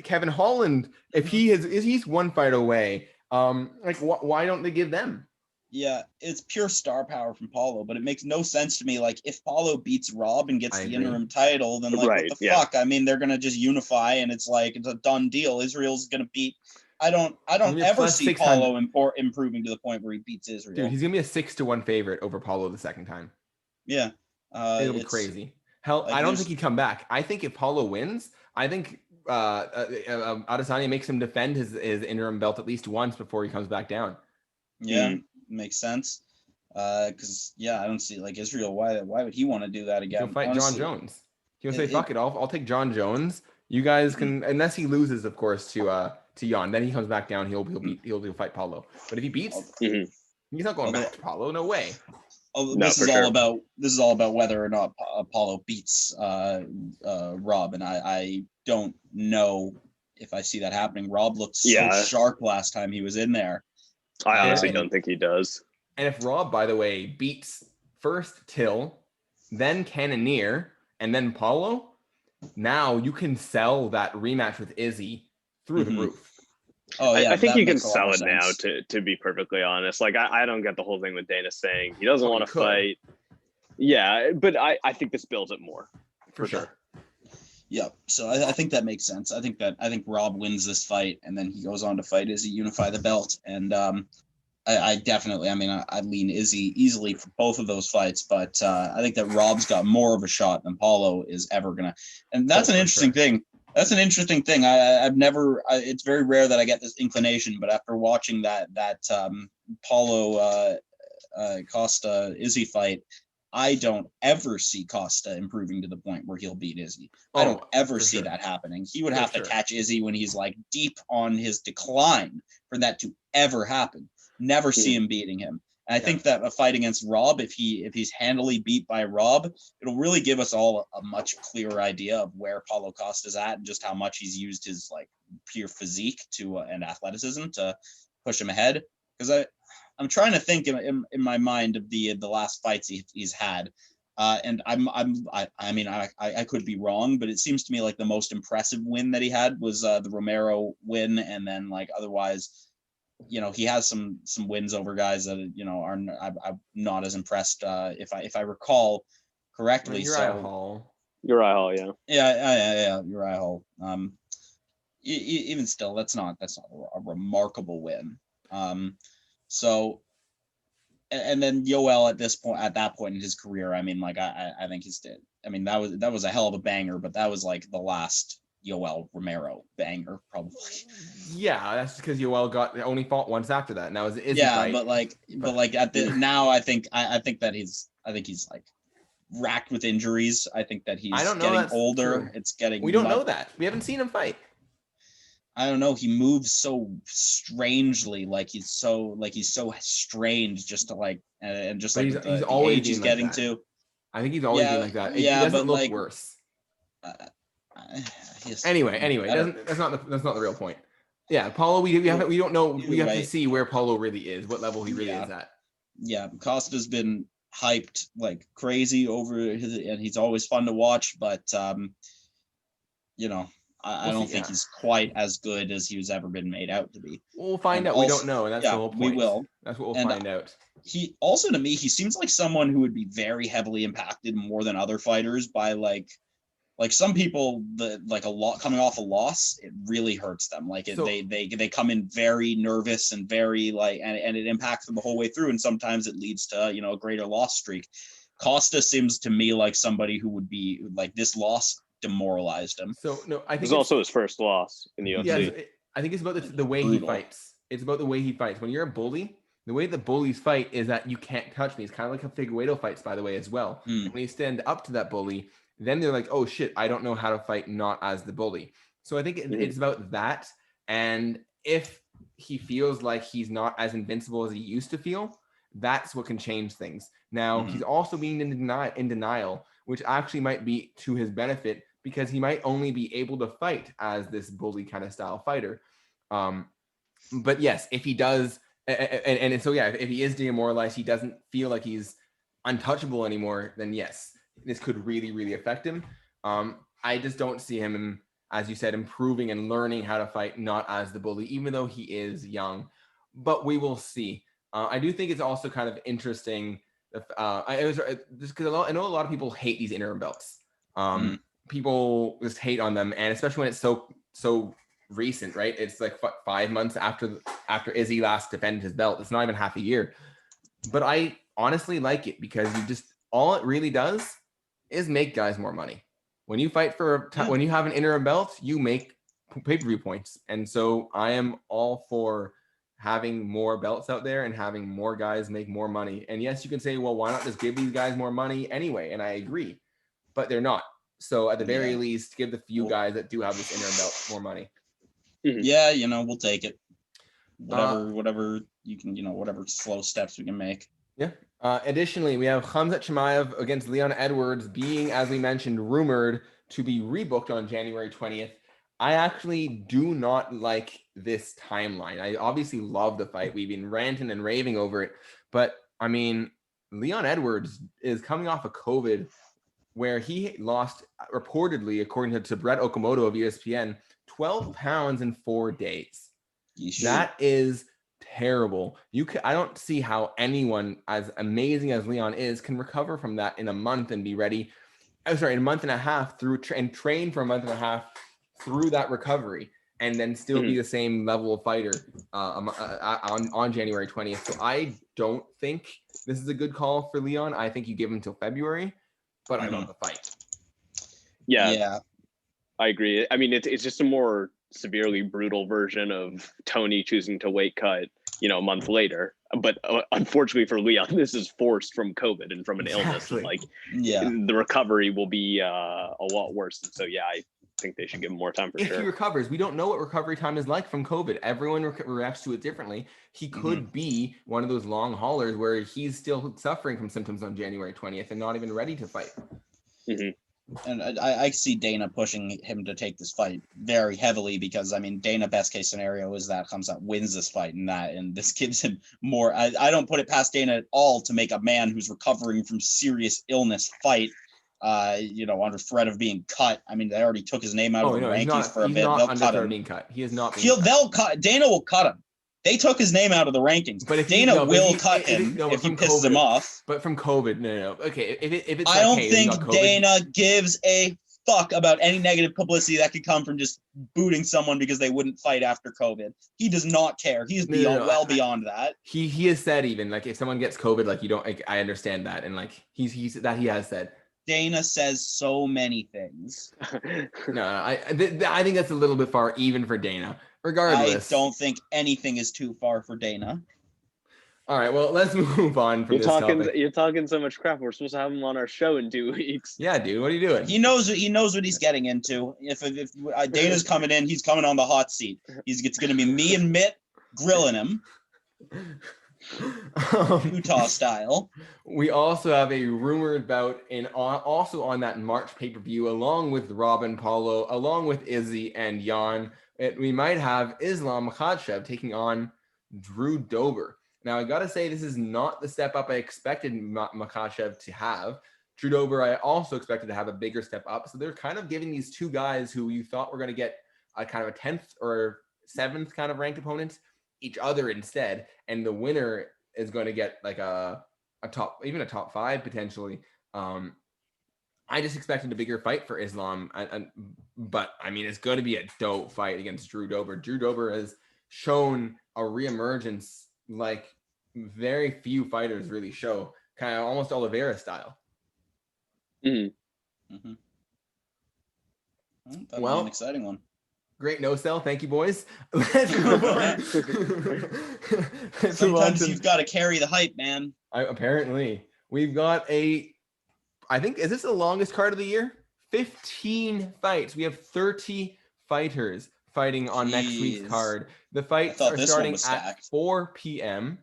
Kevin Holland, if he's one fight away, why don't they give them? Yeah, it's pure star power from Paulo, but it makes no sense to me. If Paulo beats Rob and gets the interim title, then what the fuck? I mean, they're gonna just unify, and it's a done deal. Israel's gonna beat. I don't ever see Paulo improving to the point where he beats Israel. Dude, he's gonna be a 6-1 favorite over Paulo the second time. Yeah, it'll be crazy. Hell, I don't think he'd come back. I think if Paulo wins, I think Adesanya makes him defend his interim belt at least once before he comes back down. Yeah, makes sense. Because I don't see Israel. Why would he want to do that again? He'll fight John Jones. He'll say, "Fuck it, I'll take John Jones. You guys can," unless he loses, of course, to Jan. Then he comes back down. He'll fight Paulo. But if he beats, he's not going back to Paulo. No way. This is all about whether or not Paulo beats Rob, and I don't know if I see that happening. Rob looked so sharp last time he was in there. I honestly don't think he does. And if Rob, by the way, beats first Till, then Cannonier, and then Paulo, now you can sell that rematch with Izzy through the roof. Oh yeah, I think you can sell it now. To be perfectly honest, I don't get the whole thing with Dana saying he doesn't want to fight. Yeah, but I think this builds it more for sure. Yeah, so I think that makes sense. I think Rob wins this fight, and then he goes on to fight Izzy, unify the belt, and I definitely, I lean Izzy easily for both of those fights, but I think that Rob's got more of a shot than Paulo is ever gonna, and that's an interesting thing. That's an interesting thing. I've never. It's very rare that I get this inclination, but after watching that Paulo Costa Izzy fight, I don't ever see Costa improving to the point where he'll beat Izzy. I don't ever see that happening. He would have to catch Izzy when he's deep on his decline for that to ever happen. Never see him beating him. And I think that a fight against Rob, if he's handily beat by Rob, it'll really give us all a much clearer idea of where Paulo Costa's at and just how much he's used his pure physique and athleticism to push him ahead. Because I'm trying to think in my mind of the last fights he's had, and I could be wrong, but it seems to me the most impressive win that he had was the Romero win, and then otherwise, he has some wins over guys that I'm not as impressed. If I recall correctly, Uriah Hall, yeah, Uriah Hall. Even still, that's not a remarkable win. So and then Yoel at that point in his career, I mean, like I think he's dead. I mean, that was a hell of a banger, but that was like the last Yoel Romero banger, probably. Yeah, that's because Yoel only fought once after that. Now is yeah, fight. but at the now I think that he's like racked with injuries. I think that he's getting older. True. It's getting. We don't know that. We haven't seen him fight. I don't know. He moves so strangely, like he's so strange, just to like, and just like he's always age he's getting to. I think he's always been like that. He doesn't look worse. Anyway, that's not the real point. Yeah, Paulo, we don't know. We have to see where Paulo really is, what level he really is at. Yeah, Costa's been hyped like crazy and he's always fun to watch, but I don't think he's quite as good as he's ever been made out to be. We'll find out. We don't know, and that's the whole point. We will. That's what we'll find out. He also, to me, he seems like someone who would be very heavily impacted more than other fighters by like some people coming off a loss, it really hurts them. Like they come in very nervous and very and it impacts them the whole way through. And sometimes it leads to, a greater loss streak. Costa seems to me like somebody who would be like, this loss demoralized him. So no, I think it's also his first loss in the UFC. Yeah, I think it's about the way he fights. It's about the way he fights. When you're a bully, the way the bullies fight is that you can't touch me. It's kind of like how Figueiredo fights, by the way, as well. When you stand up to that bully, then they're like, oh shit, I don't know how to fight not as the bully. So I think it's about that. And if he feels like he's not as invincible as he used to feel, that's what can change things. Now, he's also being in denial, which actually might be to his benefit, because he might only be able to fight as this bully kind of style fighter. But yes, if he does, and so yeah, if he is demoralized, he doesn't feel like he's untouchable anymore, then yes, this could really, really affect him. I just don't see him, as you said, improving and learning how to fight not as the bully, even though he is young. But we will see. I do think it's also kind of interesting. Just because I know a lot of people hate these interim belts. People just hate on them, and especially when it's so recent, right? It's like 5 months after Izzy last defended his belt. It's not even half a year. But I honestly like it, because all it really does is make guys more money. When you fight when you have an interim belt, you make pay-per-view points. And so I am all for having more belts out there and having more guys make more money. And yes, you can say, well, why not just give these guys more money anyway? And I agree, but they're not. So at the very least, give the few guys that do have this interim belt more money. Yeah, we'll take it. Whatever you can, whatever slow steps we can make. Yeah. Additionally, we have Hamza Chimaev against Leon Edwards being, as we mentioned, rumored to be rebooked on January 20th. I actually do not like this timeline. I obviously love the fight. We've been ranting and raving over it. But, I mean, Leon Edwards is coming off of COVID, where he lost, reportedly, according to Brett Okamoto of ESPN, 12 pounds in 4 days. That is terrible. I don't see how anyone as amazing as Leon is can recover from that in a month and be ready. In a month and a half and train for a month and a half through that recovery, and then still be the same level of fighter on January 20th. So I don't think this is a good call for Leon. I think you give him till February, but I love the fight. Yeah, I agree. I mean, it's just a more severely brutal version of Tony choosing to weight cut, a month later. But unfortunately for Leon, this is forced from COVID and from an illness. And the recovery will be a lot worse. And so, I think they should give him more time for sure. If he recovers, we don't know what recovery time is like from COVID. Everyone reacts to it differently. He could be one of those long haulers where he's still suffering from symptoms on January 20th and not even ready to fight. And I see Dana pushing him to take this fight very heavily, because I mean, Dana, best case scenario is that Hamza wins this fight, and this gives him more. I don't put it past Dana at all to make a man who's recovering from serious illness fight, under threat of being cut. I mean, they already took his name out of the rankings for a bit. They'll cut him. Being cut. He is not. They'll cut. Dana will cut him. They took his name out of the rankings, but Dana will cut him if he pisses him off. But from COVID, no. Okay, if it's I don't think Dana gives a fuck about any negative publicity that could come from just booting someone because they wouldn't fight after COVID. He does not care. He is beyond that. He has said, even like, if someone gets COVID, like, you don't, like, I understand that, and like he has said. Dana says so many things. No, I think that's a little bit far, even for Dana. Regardless, I don't think anything is too far for Dana. All right, well, let's move on from topic. You're talking so much crap. We're supposed to have him on our show in 2 weeks. Yeah, dude, what are you doing? He knows what he's getting into. If Dana's coming in, he's coming on the hot seat. It's going to be me and Mitt grilling him, Utah style. We also have a rumored bout also on that March pay-per-view, along with Robin Paulo, along with Izzy and Jan. We might have Islam Makhachev taking on Drew Dober. Now, I got to say, this is not the step up I expected Makhachev to have. Drew Dober, I also expected to have a bigger step up. So they're kind of giving these two guys who you thought were going to get a kind of a 10th or 7th kind of ranked opponent each other instead. And the winner is going to get like a top 5 potentially. I just expected a bigger fight for Islam. But I mean, it's going to be a dope fight against Drew Dober. Drew Dober has shown a reemergence like very few fighters really show, kind of almost Oliveira style. Mm-hmm. Mm-hmm. That'll be an exciting one. Great no sell. Thank you, boys. Let's move on. Sometimes you've got to carry the hype, man. Apparently. We've got is this the longest card of the year? 15 fights. We have 30 fighters fighting on next week's card. The fights are starting at 4 p.m.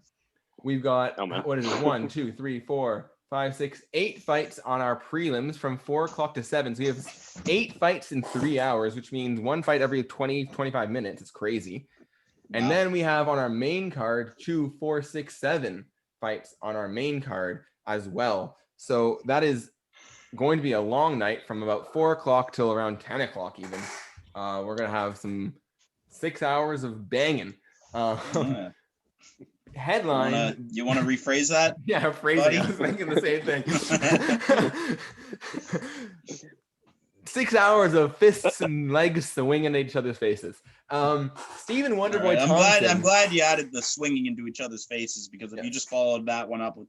We've got, what is it? 1, 2, 3, 4, 5, 6, 8 fights on our prelims from 4 o'clock to 7. So we have 8 fights in 3 hours, which means 1 fight every 20-25 minutes. It's crazy. Wow. And then we have on our main card 2, 4, 6, 7 fights on our main card as well. So that is going to be a long night from about 4 o'clock till around 10 o'clock even. We're going to have some 6 hours of banging. Headline. You want to rephrase that? Yeah, phrasing. I was thinking the same thing. 6 hours of fists and legs swinging at each other's faces. Stephen Wonderboy Thompson. I'm glad you added the swinging into each other's faces, because if you just followed that one up with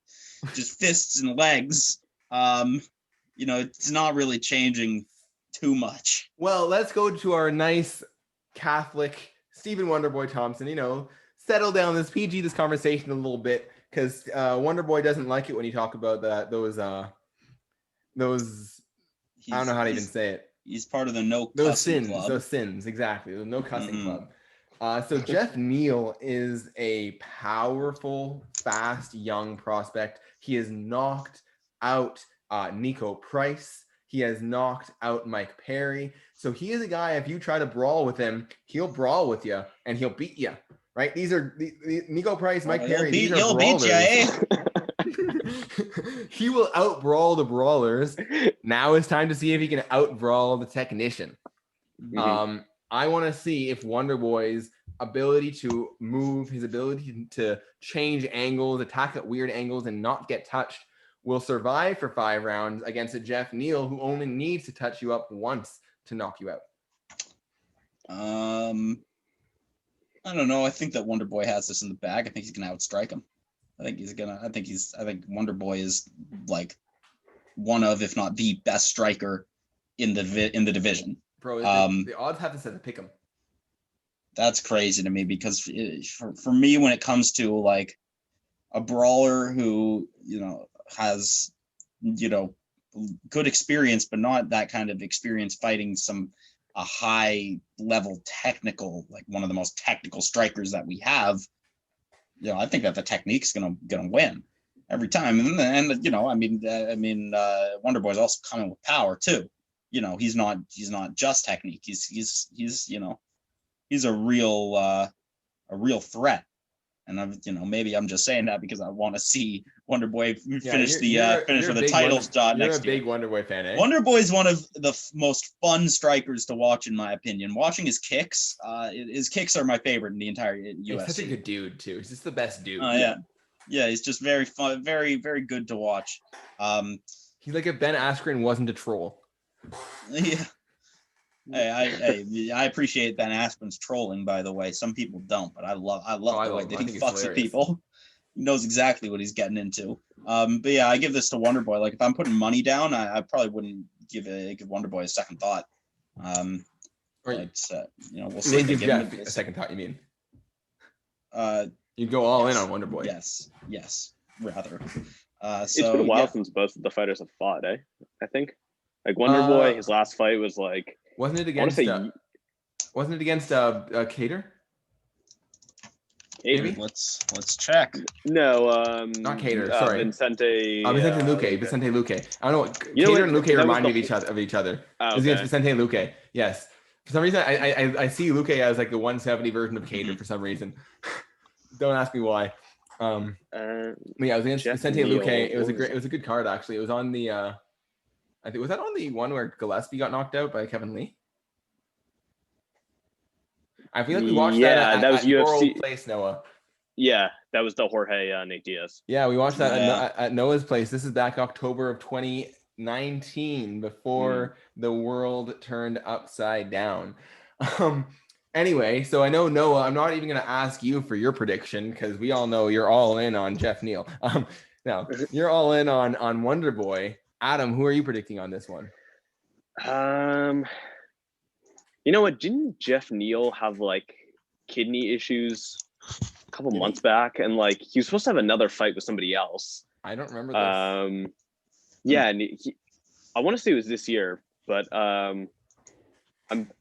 just fists and legs, it's not really changing too much. Well, let's go to our nice Catholic Stephen Wonderboy Thompson. Settle down this conversation a little bit, because Wonderboy doesn't like it when you talk about those I don't know how to even say it. He's part of the no cussing club. Those sins, exactly. The no cussing club. So Jeff Neal is a powerful, fast, young prospect. He has knocked out Nico Price. He has knocked out Mike Perry. So he is a guy, if you try to brawl with him, he'll brawl with you and he'll beat you. Right? These are Nico Price, Mike Perry. He'll beat you, eh? He will out-brawl the brawlers. Now it's time to see if he can out-brawl the technician. Mm-hmm. I want to see if Wonderboy's ability to move, his ability to change angles, attack at weird angles, and not get touched will survive for 5 rounds against a Jeff Neal who only needs to touch you up once to knock you out. I don't know. I think that Wonderboy has this in the bag. I think he's gonna outstrike him. I think Wonderboy is like one of, if not the best striker in the division. Bro, the odds have to set to pick him. That's crazy to me, because for me, when it comes to like a brawler who has good experience, but not that kind of experience fighting a high level technical, like one of the most technical strikers that we have, I think that the technique's gonna win every time. And Wonderboy's also coming with power too. He's not just technique. He's a real threat. And maybe I'm just saying that because I want to see Wonderboy finish with the title shot next year. You're a big Wonderboy fan, eh? Wonderboy is one of the most fun strikers to watch, in my opinion. Watching his kicks are my favorite in the entire UFC. He's such a good dude too. He's just the best dude. Yeah, he's just very fun, very, very good to watch. He's like if Ben Askren wasn't a troll. Yeah. I appreciate Ben Askren's trolling, by the way. Some people don't, but I love the way that he fucks with people. He knows exactly what he's getting into. But yeah, I give this to Wonderboy. Like if I'm putting money down, I probably wouldn't give Wonderboy a second thought. We'll see. Give Jeff a second thought. You mean? You go all in on Wonderboy. Yes, rather. It's been a while since both of the fighters have fought. I think. Like Wonderboy, his last fight was like. Wasn't it against? Cater? Maybe. Let's check. No, not Cater. Sorry, Vicente. Vicente Luque. Vicente Luque. I don't know. Cater and Luque remind me of each other. Oh, okay. It was against Vicente Luque. Yes. For some reason, I see Luque as like the 170 version of Cater for some reason. Don't ask me why. Yeah, it was against Vicente Luque. It was a good card actually. It was on the. I think was that on the one where Gillespie got knocked out by Kevin Lee. I feel like we watched that. That was UFC place, Noah. Yeah, that was the Jorge Nate Diaz. Yeah, we watched that at Noah's place. This is back October of 2019, before the world turned upside down. Anyway, so I know Noah. I'm not even going to ask you for your prediction because we all know you're all in on Jeff Neal. Now you're all in on Wonderboy. Adam, who are you predicting on this one? You know what? Didn't Jeff Neal have like kidney issues a couple months back, and like he was supposed to have another fight with somebody else? I don't remember this. Yeah, and I want to say it was this year, but I'm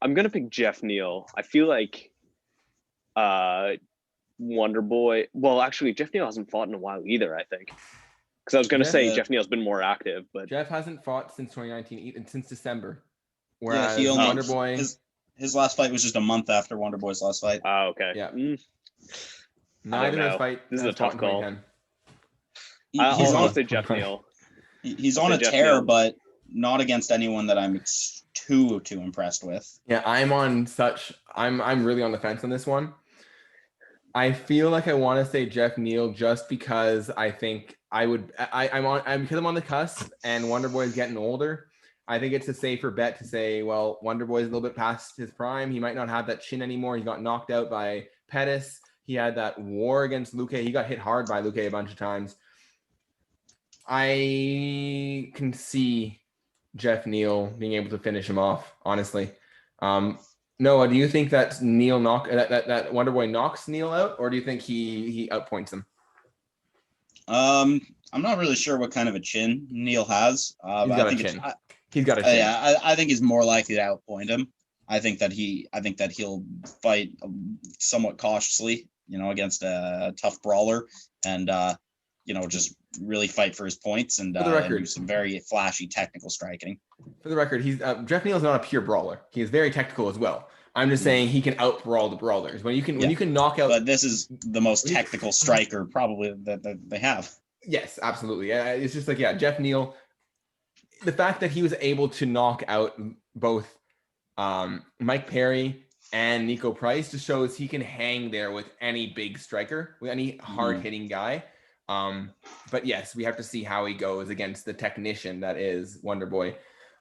gonna pick Jeff Neal. I feel like Wonderboy. Well, actually, Jeff Neal hasn't fought in a while either. I think. Because I was going to say Jeff Neal's been more active, but Jeff hasn't fought since 2019, and since December. Whereas he only, Wonderboy, his last fight was just a month after Wonderboy's last fight. Oh, okay. Yeah. Neither of his fight. This is a tough call. He's on say Jeff Neal. He's on a tear, but not against anyone that I'm too impressed with. Yeah, I'm really on the fence on this one. I feel like I want to say Jeff Neal just because I think because I'm on the cusp and Wonderboy is getting older. I think it's a safer bet to say, well, Wonderboy is a little bit past his prime. He might not have that chin anymore. He got knocked out by Pettis. He had that war against Luque. He got hit hard by Luque a bunch of times. I can see Jeff Neal being able to finish him off, honestly. Noah, do you think that that Wonderboy knocks Neal out, or do you think he outpoints him? I'm not really sure what kind of a chin Neal has. He's got a chin. Yeah, I think he's more likely to outpoint him. I think that he'll fight somewhat cautiously, against a tough brawler, and just really fight for his points and, do some very flashy technical striking. For the record, Jeff Neal's not a pure brawler. He is very technical as well. I'm just saying he can out-brawl the brawlers. When you can knock out. But this is the most technical striker probably that they have. Yes, absolutely. It's just like, Jeff Neal. The fact that he was able to knock out both Mike Perry and Nico Price just shows he can hang there with any big striker, with any hard-hitting guy. But yes, we have to see how he goes against the technician that is Wonderboy.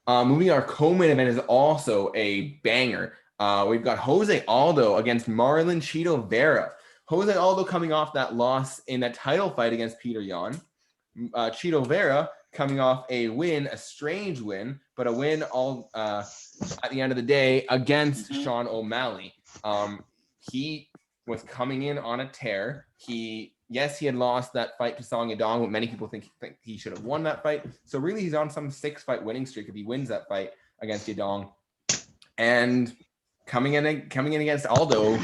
Moving our co-main event is also a banger. We've got Jose Aldo against Marlon Cheeto Vera. Jose Aldo coming off that loss in that title fight against Peter Yan. Cheeto Vera coming off a win, a strange win, but a win all at the end of the day against Sean O'Malley. He was coming in on a tear. He had lost that fight to Song Yadong, but many people think he should have won that fight. So really, he's on some 6-fight winning streak if he wins that fight against Yadong. And coming in against Aldo,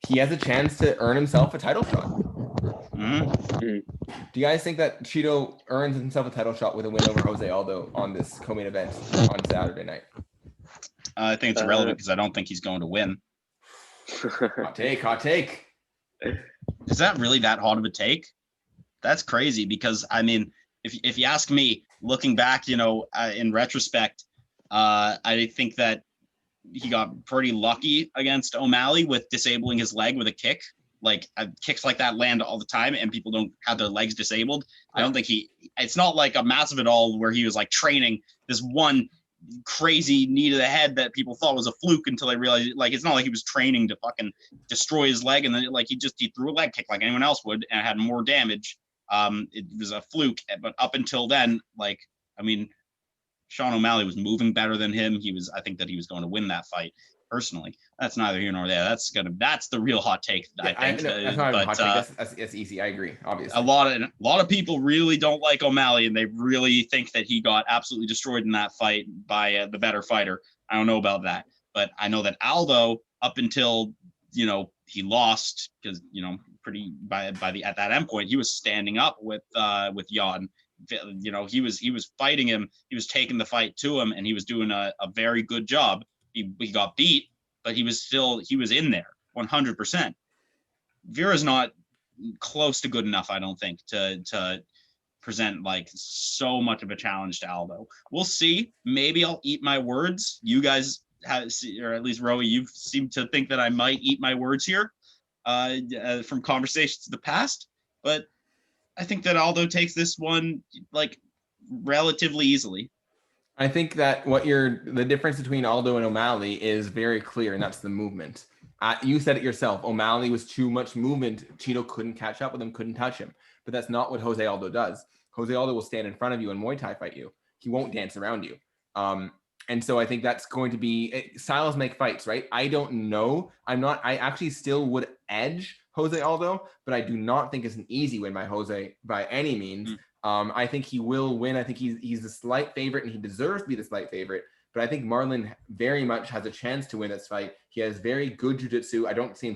he has a chance to earn himself a title shot. Do you guys think that Cheeto earns himself a title shot with a win over Jose Aldo on this co-main event on Saturday night? I think it's irrelevant because I don't think he's going to win. Hot take. Is that really that hot of a take? That's crazy because, I mean, if you ask me, looking back, in retrospect, I think that he got pretty lucky against O'Malley with disabling his leg with a kick. Like kicks like that land all the time and people don't have their legs disabled. I don't think it's not like a massive at all where he was like training this one crazy knee to the head that people thought was a fluke until they realized, like, it's not like he was training to fucking destroy his leg, and then like he threw a leg kick like anyone else would and had more damage. It was a fluke, but up until then, like, I mean, Sean O'Malley was moving better than him. I think that he was going to win that fight. Personally, that's neither here nor there. That's the real hot take. Yeah, I think. that's not a hot take. That's easy. I agree. Obviously, a lot of people really don't like O'Malley, and they really think that he got absolutely destroyed in that fight by the better fighter. I don't know about that, but I know that Aldo, up until he lost, because at that end point he was standing up with Jan. He was fighting him. He was taking the fight to him, and he was doing a very good job. He got beat, but he was in there 100%. Vera's not close to good enough, I don't think, to present like so much of a challenge to Aldo. We'll see. Maybe I'll eat my words. You guys or at least Rowie, you seem to think that I might eat my words here from conversations in the past, but I think that Aldo takes this one like relatively easily. I think that the difference between Aldo and O'Malley is very clear, and that's the movement. You said it yourself. O'Malley was too much movement. Cheeto couldn't catch up with him, couldn't touch him. But that's not what Jose Aldo does. Jose Aldo will stand in front of you and Muay Thai fight you. He won't dance around you. And so I think that's going to be styles make fights, right? I don't know. I actually still would edge Jose Aldo, but I do not think it's an easy win by Jose by any means. I think he will win. I think he's the slight favorite, and he deserves to be the slight favorite. But I think Marlon very much has a chance to win this fight. He has very good jiu-jitsu. I don't see him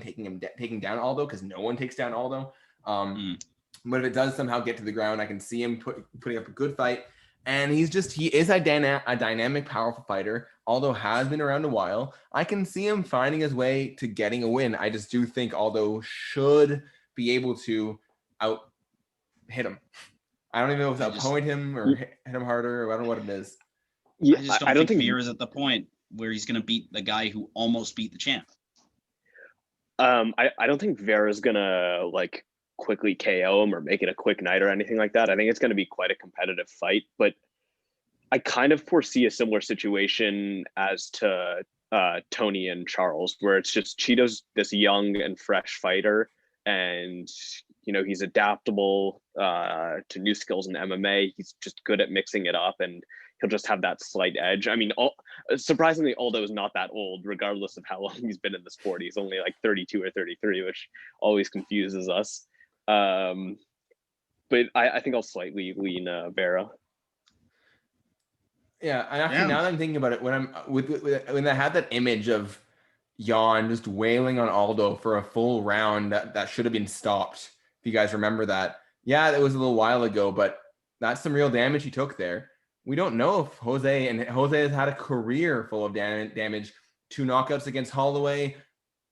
taking down Aldo, because no one takes down Aldo. But if it does somehow get to the ground, I can see him putting up a good fight. And he is a dynamic, powerful fighter. Aldo has been around a while. I can see him finding his way to getting a win. I just do think Aldo should be able to hit him. I don't even know if it's outpoint him or hit him harder, or I don't know what it is. Yeah, I don't think Vera's at the point where he's going to beat the guy who almost beat the champ. I don't think Vera's going to like quickly KO him or make it a quick night or anything like that. I think it's going to be quite a competitive fight, but I kind of foresee a similar situation as to Tony and Charles, where it's just Cheeto's this young and fresh fighter, and he's adaptable to new skills in MMA. He's just good at mixing it up, and he'll just have that slight edge. I mean, surprisingly, Aldo is not that old, regardless of how long he's been in the sport. He's only like 32 or 33, which always confuses us. But I think I'll slightly lean Vera. Yeah, and actually, now that I'm thinking about it, when I had that image of Jan just wailing on Aldo for a full round that should have been stopped, if you guys remember that. Yeah, that was a little while ago, but that's some real damage he took there. We don't know if Jose has had a career full of damage. 2 knockouts against Holloway,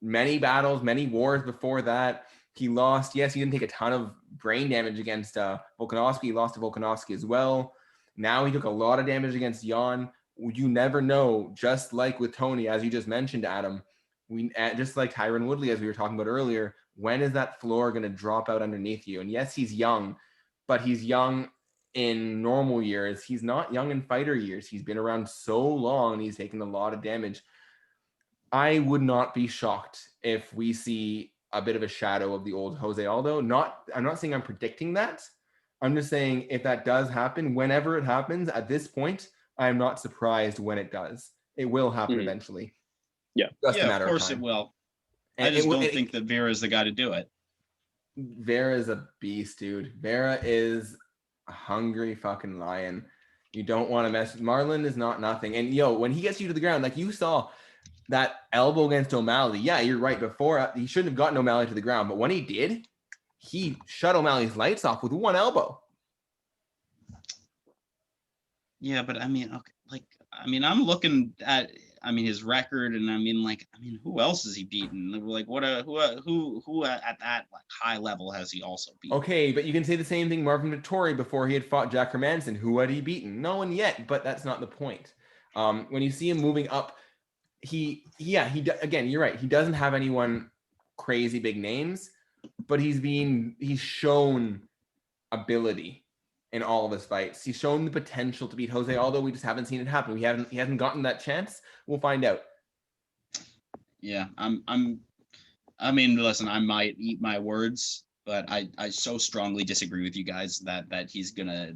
many battles, many wars before that. He lost. Yes, he didn't take a ton of brain damage against Volkanovski. He lost to Volkanovski as well. Now he took a lot of damage against Jan. You never know. Just like with Tony, as you just mentioned, Adam, just like Tyron Woodley, as we were talking about earlier, when is that floor going to drop out underneath you? And yes, he's young, but he's young in normal years. He's not young in fighter years. He's been around so long, and he's taken a lot of damage. I would not be shocked if we see a bit of a shadow of the old Jose Aldo. I'm not saying I'm predicting that. I'm just saying if that does happen, whenever it happens, at this point, I'm not surprised when it does. It will happen eventually. Yeah. Just a matter of course it will. I just don't think that Vera is the guy to do it. Vera is a beast, dude. Vera is a hungry fucking lion. You don't want to mess with Marlon. Is not nothing. And when he gets you to the ground, like you saw that elbow against O'Malley. Yeah, you're right. Before he shouldn't have gotten O'Malley to the ground, but when he did, he shut O'Malley's lights off with one elbow. Yeah, but I mean, I'm looking at, his record, and who else has he beaten? Like, who at that high level has he also beaten? Okay, but you can say the same thing, Marvin Vettori, before he had fought Jack Hermanson. Who had he beaten? No one yet, but that's not the point. When you see him moving up, again, you're right. He doesn't have anyone crazy big names, but he's shown ability. in all of his fights. He's shown the potential to beat Jose Aldo. We just haven't seen it happen. He hasn't gotten that chance. We'll find out. Yeah, I mean, listen, I might eat my words, but I so strongly disagree with you guys that he's gonna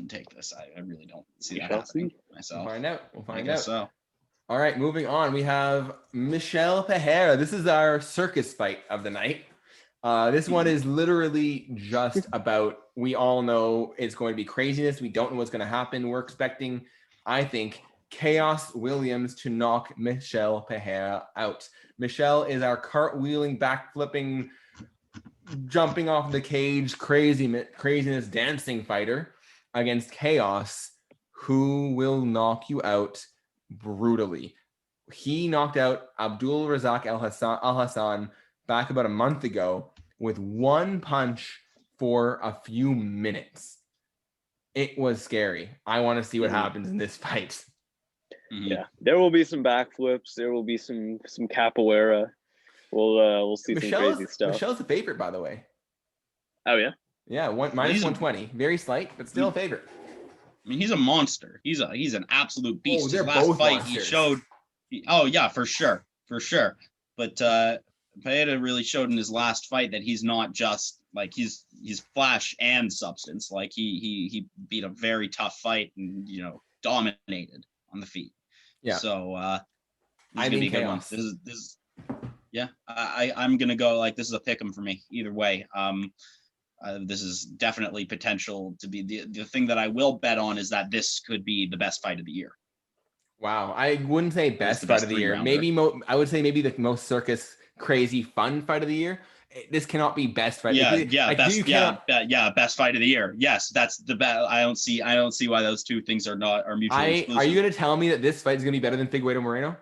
take this. I really don't see that happening myself. We'll find out. We'll find out. out. So. All right, moving on. We have Michel Pereira. This is our circus fight of the night. This one is literally just about, we all know it's going to be craziness. We don't know what's going to happen. We're expecting, I think, Chaos Williams to knock Michel Pereira out. Michel is our cartwheeling, backflipping, jumping off the cage, craziness dancing fighter against Chaos, who will knock you out brutally. He knocked out Abdul Razak Al Hassan back about a month ago with one punch for a few minutes. It was scary. I want to see what happens in this fight. Yeah, there will be some backflips. There will be some capoeira. We'll see some crazy stuff. Michel's a favorite, by the way. Oh yeah. Yeah, minus 120. Very slight, but still a favorite. I mean, he's a monster. He's an absolute beast. Oh, they're His last both fight, monsters. he showed. For sure. But Pereira really showed in his last fight that he's not just like he's flash and substance. Like he beat a very tough fight and dominated on the feet. Yeah. So I gonna be a good one. Chaos. This yeah. I'm gonna go like this is a pick'em for me either way. This is definitely potential to be the thing that I will bet on is that this could be the best fight of the year. Wow. I wouldn't say best fight of the year. Maybe I would say maybe the most circus crazy fun fight of the year. This cannot be best fight. Best fight of the year. Yes, that's the best. I don't see why those two things are mutually exclusive. Are you going to tell me that this fight is going to be better than Figueiredo Moreno?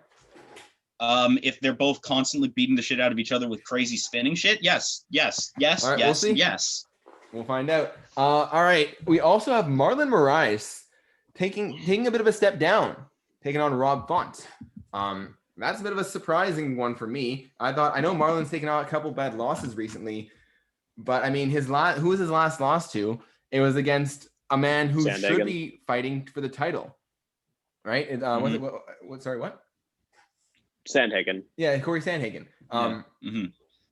If they're both constantly beating the shit out of each other with crazy spinning shit, yes. All right, we'll see. Yes. We'll find out. All right. We also have Marlon Moraes taking a bit of a step down, taking on Rob Font. That's a bit of a surprising one for me. I know Marlon's taken out a couple bad losses recently, but I mean, who was his last loss to? It was against a man who should be fighting for the title, right? Was it what? Sorry, what? Sandhagen. Yeah, Corey Sandhagen.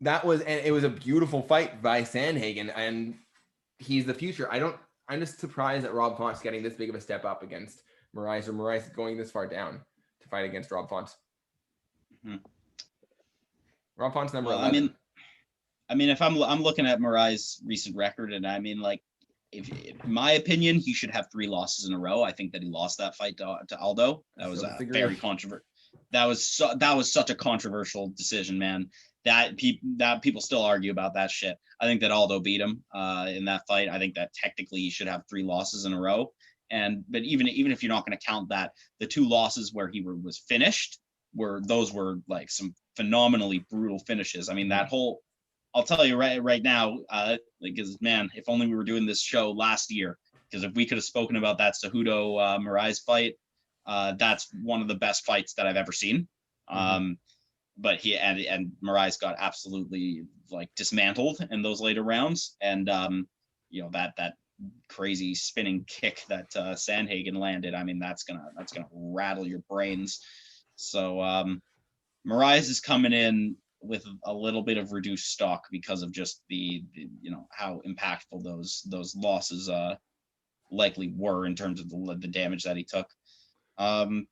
It was a beautiful fight by Sandhagen, and he's the future. I'm just surprised that Rob Font's getting this big of a step up against Moraes, or Moraes going this far down to fight against Rob Font. Rob Font's number 11. I mean, if I'm looking at Moraes' recent record, and I mean, like, if in my opinion, he should have 3 losses in a row. I think that he lost that fight to Aldo. That was very controversial. That was such a controversial decision, man. That people still argue about that shit. I think that Aldo beat him in that fight. I think that technically he should have 3 losses in a row. But even if you're not going to count that, the 2 losses where he was finished were like some phenomenally brutal finishes. I mean, I'll tell you right now, because man, if only we were doing this show last year, because if we could have spoken about that Cejudo Moraes fight, that's one of the best fights that I've ever seen. But he and Moraes got absolutely like dismantled in those later rounds, and that crazy spinning kick that Sandhagen landed. I mean, that's gonna rattle your brains. So Moraes is coming in with a little bit of reduced stock because of just the how impactful those losses likely were in terms of the damage that he took. I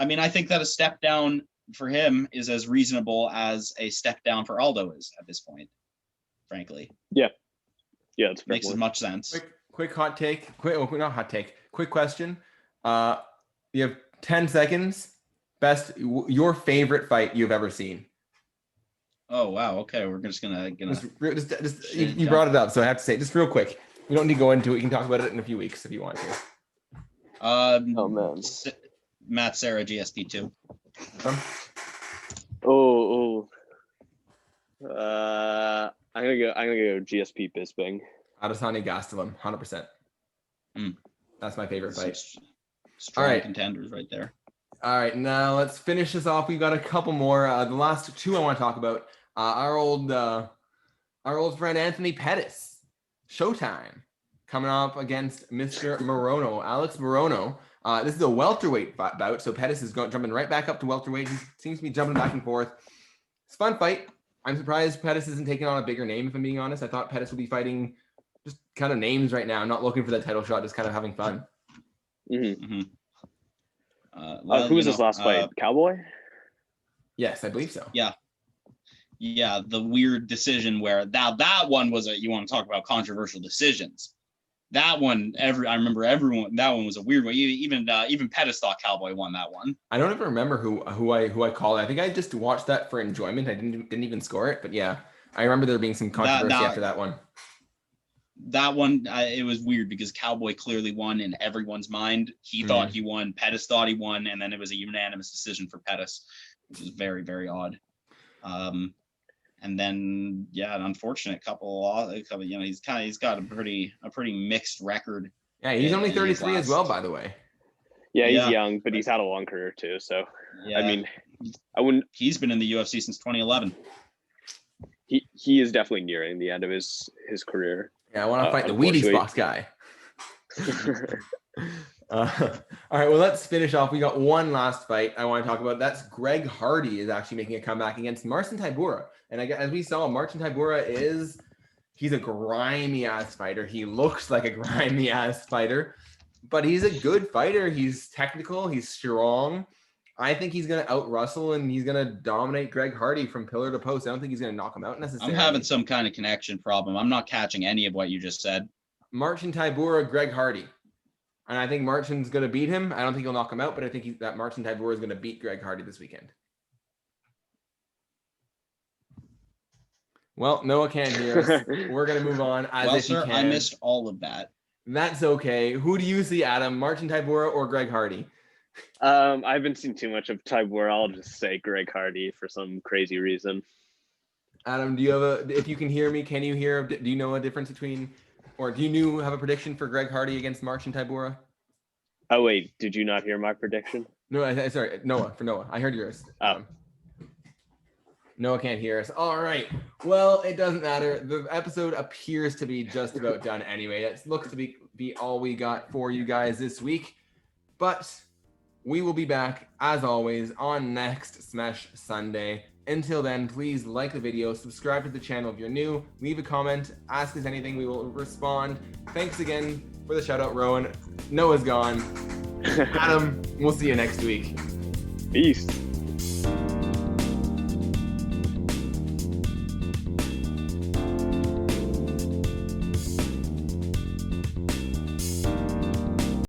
mean, I think that a step down for him is as reasonable as a step down for Aldo is at this point, frankly. Yeah, it makes as much sense. Quick hot take. Not hot take. Quick question. You have 10 seconds. Your favorite fight you've ever seen. Oh wow. Okay, we're just gonna. You brought it up, so I have to say just real quick. We don't need to go into it. We can talk about it in a few weeks if you want to. Oh man. Matt Serra GSP2. I'm gonna go GSP Bisping. Adesanya Gastelum, 100%. That's my favorite fight. Strong contenders right there. All right, now let's finish this off. We've got a couple more. The last 2 I want to talk about. Our old friend Anthony Pettis, Showtime, coming up against Mr. Morono, Alex Morono. This is a welterweight bout, so Pettis is jumping right back up to welterweight. He seems to be jumping back and forth. It's a fun fight. I'm surprised Pettis isn't taking on a bigger name, if I'm being honest. I thought Pettis would be fighting just kind of names right now, not looking for that title shot, just kind of having fun. Mm-hmm. Who was his last fight? Cowboy? Yes, I believe so. Yeah, the weird decision where that one was you want to talk about controversial decisions. That one, I remember everyone. That one was a weird one. Even Pettis thought Cowboy won that one. I don't even remember who I called. I think I just watched that for enjoyment. I didn't even score it, but yeah, I remember there being some controversy after that one. That one, it was weird because Cowboy clearly won in everyone's mind. He thought he won. Pettis thought he won, and then it was a unanimous decision for Pettis, which is very, very odd. And then, yeah, an unfortunate couple. You know, he's got a pretty mixed record. Yeah, he's only 33 as well, by the way. Yeah, he's young, but he's had a long career too. So, yeah. I mean, He's been in the UFC since 2011. He is definitely nearing the end of his career. Yeah, I want to fight the Wheaties box guy. All right, well, let's finish off. We got one last fight I want to talk about. That's Greg Hardy is actually making a comeback against Marcin Tybura. And as we saw, Marcin Tybura he's a grimy ass fighter. He looks like a grimy ass fighter, but he's a good fighter. He's technical. He's strong. I think he's going to out-wrestle and he's going to dominate Greg Hardy from pillar to post. I don't think he's going to knock him out necessarily. I'm having some kind of connection problem. I'm not catching any of what you just said. Marcin Tybura, Greg Hardy. And I think Marcin's going to beat him. I don't think he'll knock him out, but I think that Marcin Tybura is going to beat Greg Hardy this weekend. Well, Noah can't hear us. We're going to move on Sir, I missed all of that. That's okay. Who do you see, Adam? Marcin Tybura or Greg Hardy? I haven't seen too much of Tybura. I'll just say Greg Hardy for some crazy reason. Adam, do you have if you can hear me, can you hear? Do you know a difference between, or do you have a prediction for Greg Hardy against Marcin Tybura? Oh, wait, did you not hear my prediction? No, sorry, Noah, for Noah. I heard yours. Noah can't hear us. All right. Well, it doesn't matter. The episode appears to be just about done anyway. It looks to be all we got for you guys this week. But we will be back, as always, on next Smash Sunday. Until then, please like the video, subscribe to the channel if you're new, leave a comment, ask us anything, we will respond. Thanks again for the shout out, Rowan. Noah's gone. Adam, we'll see you next week. Peace.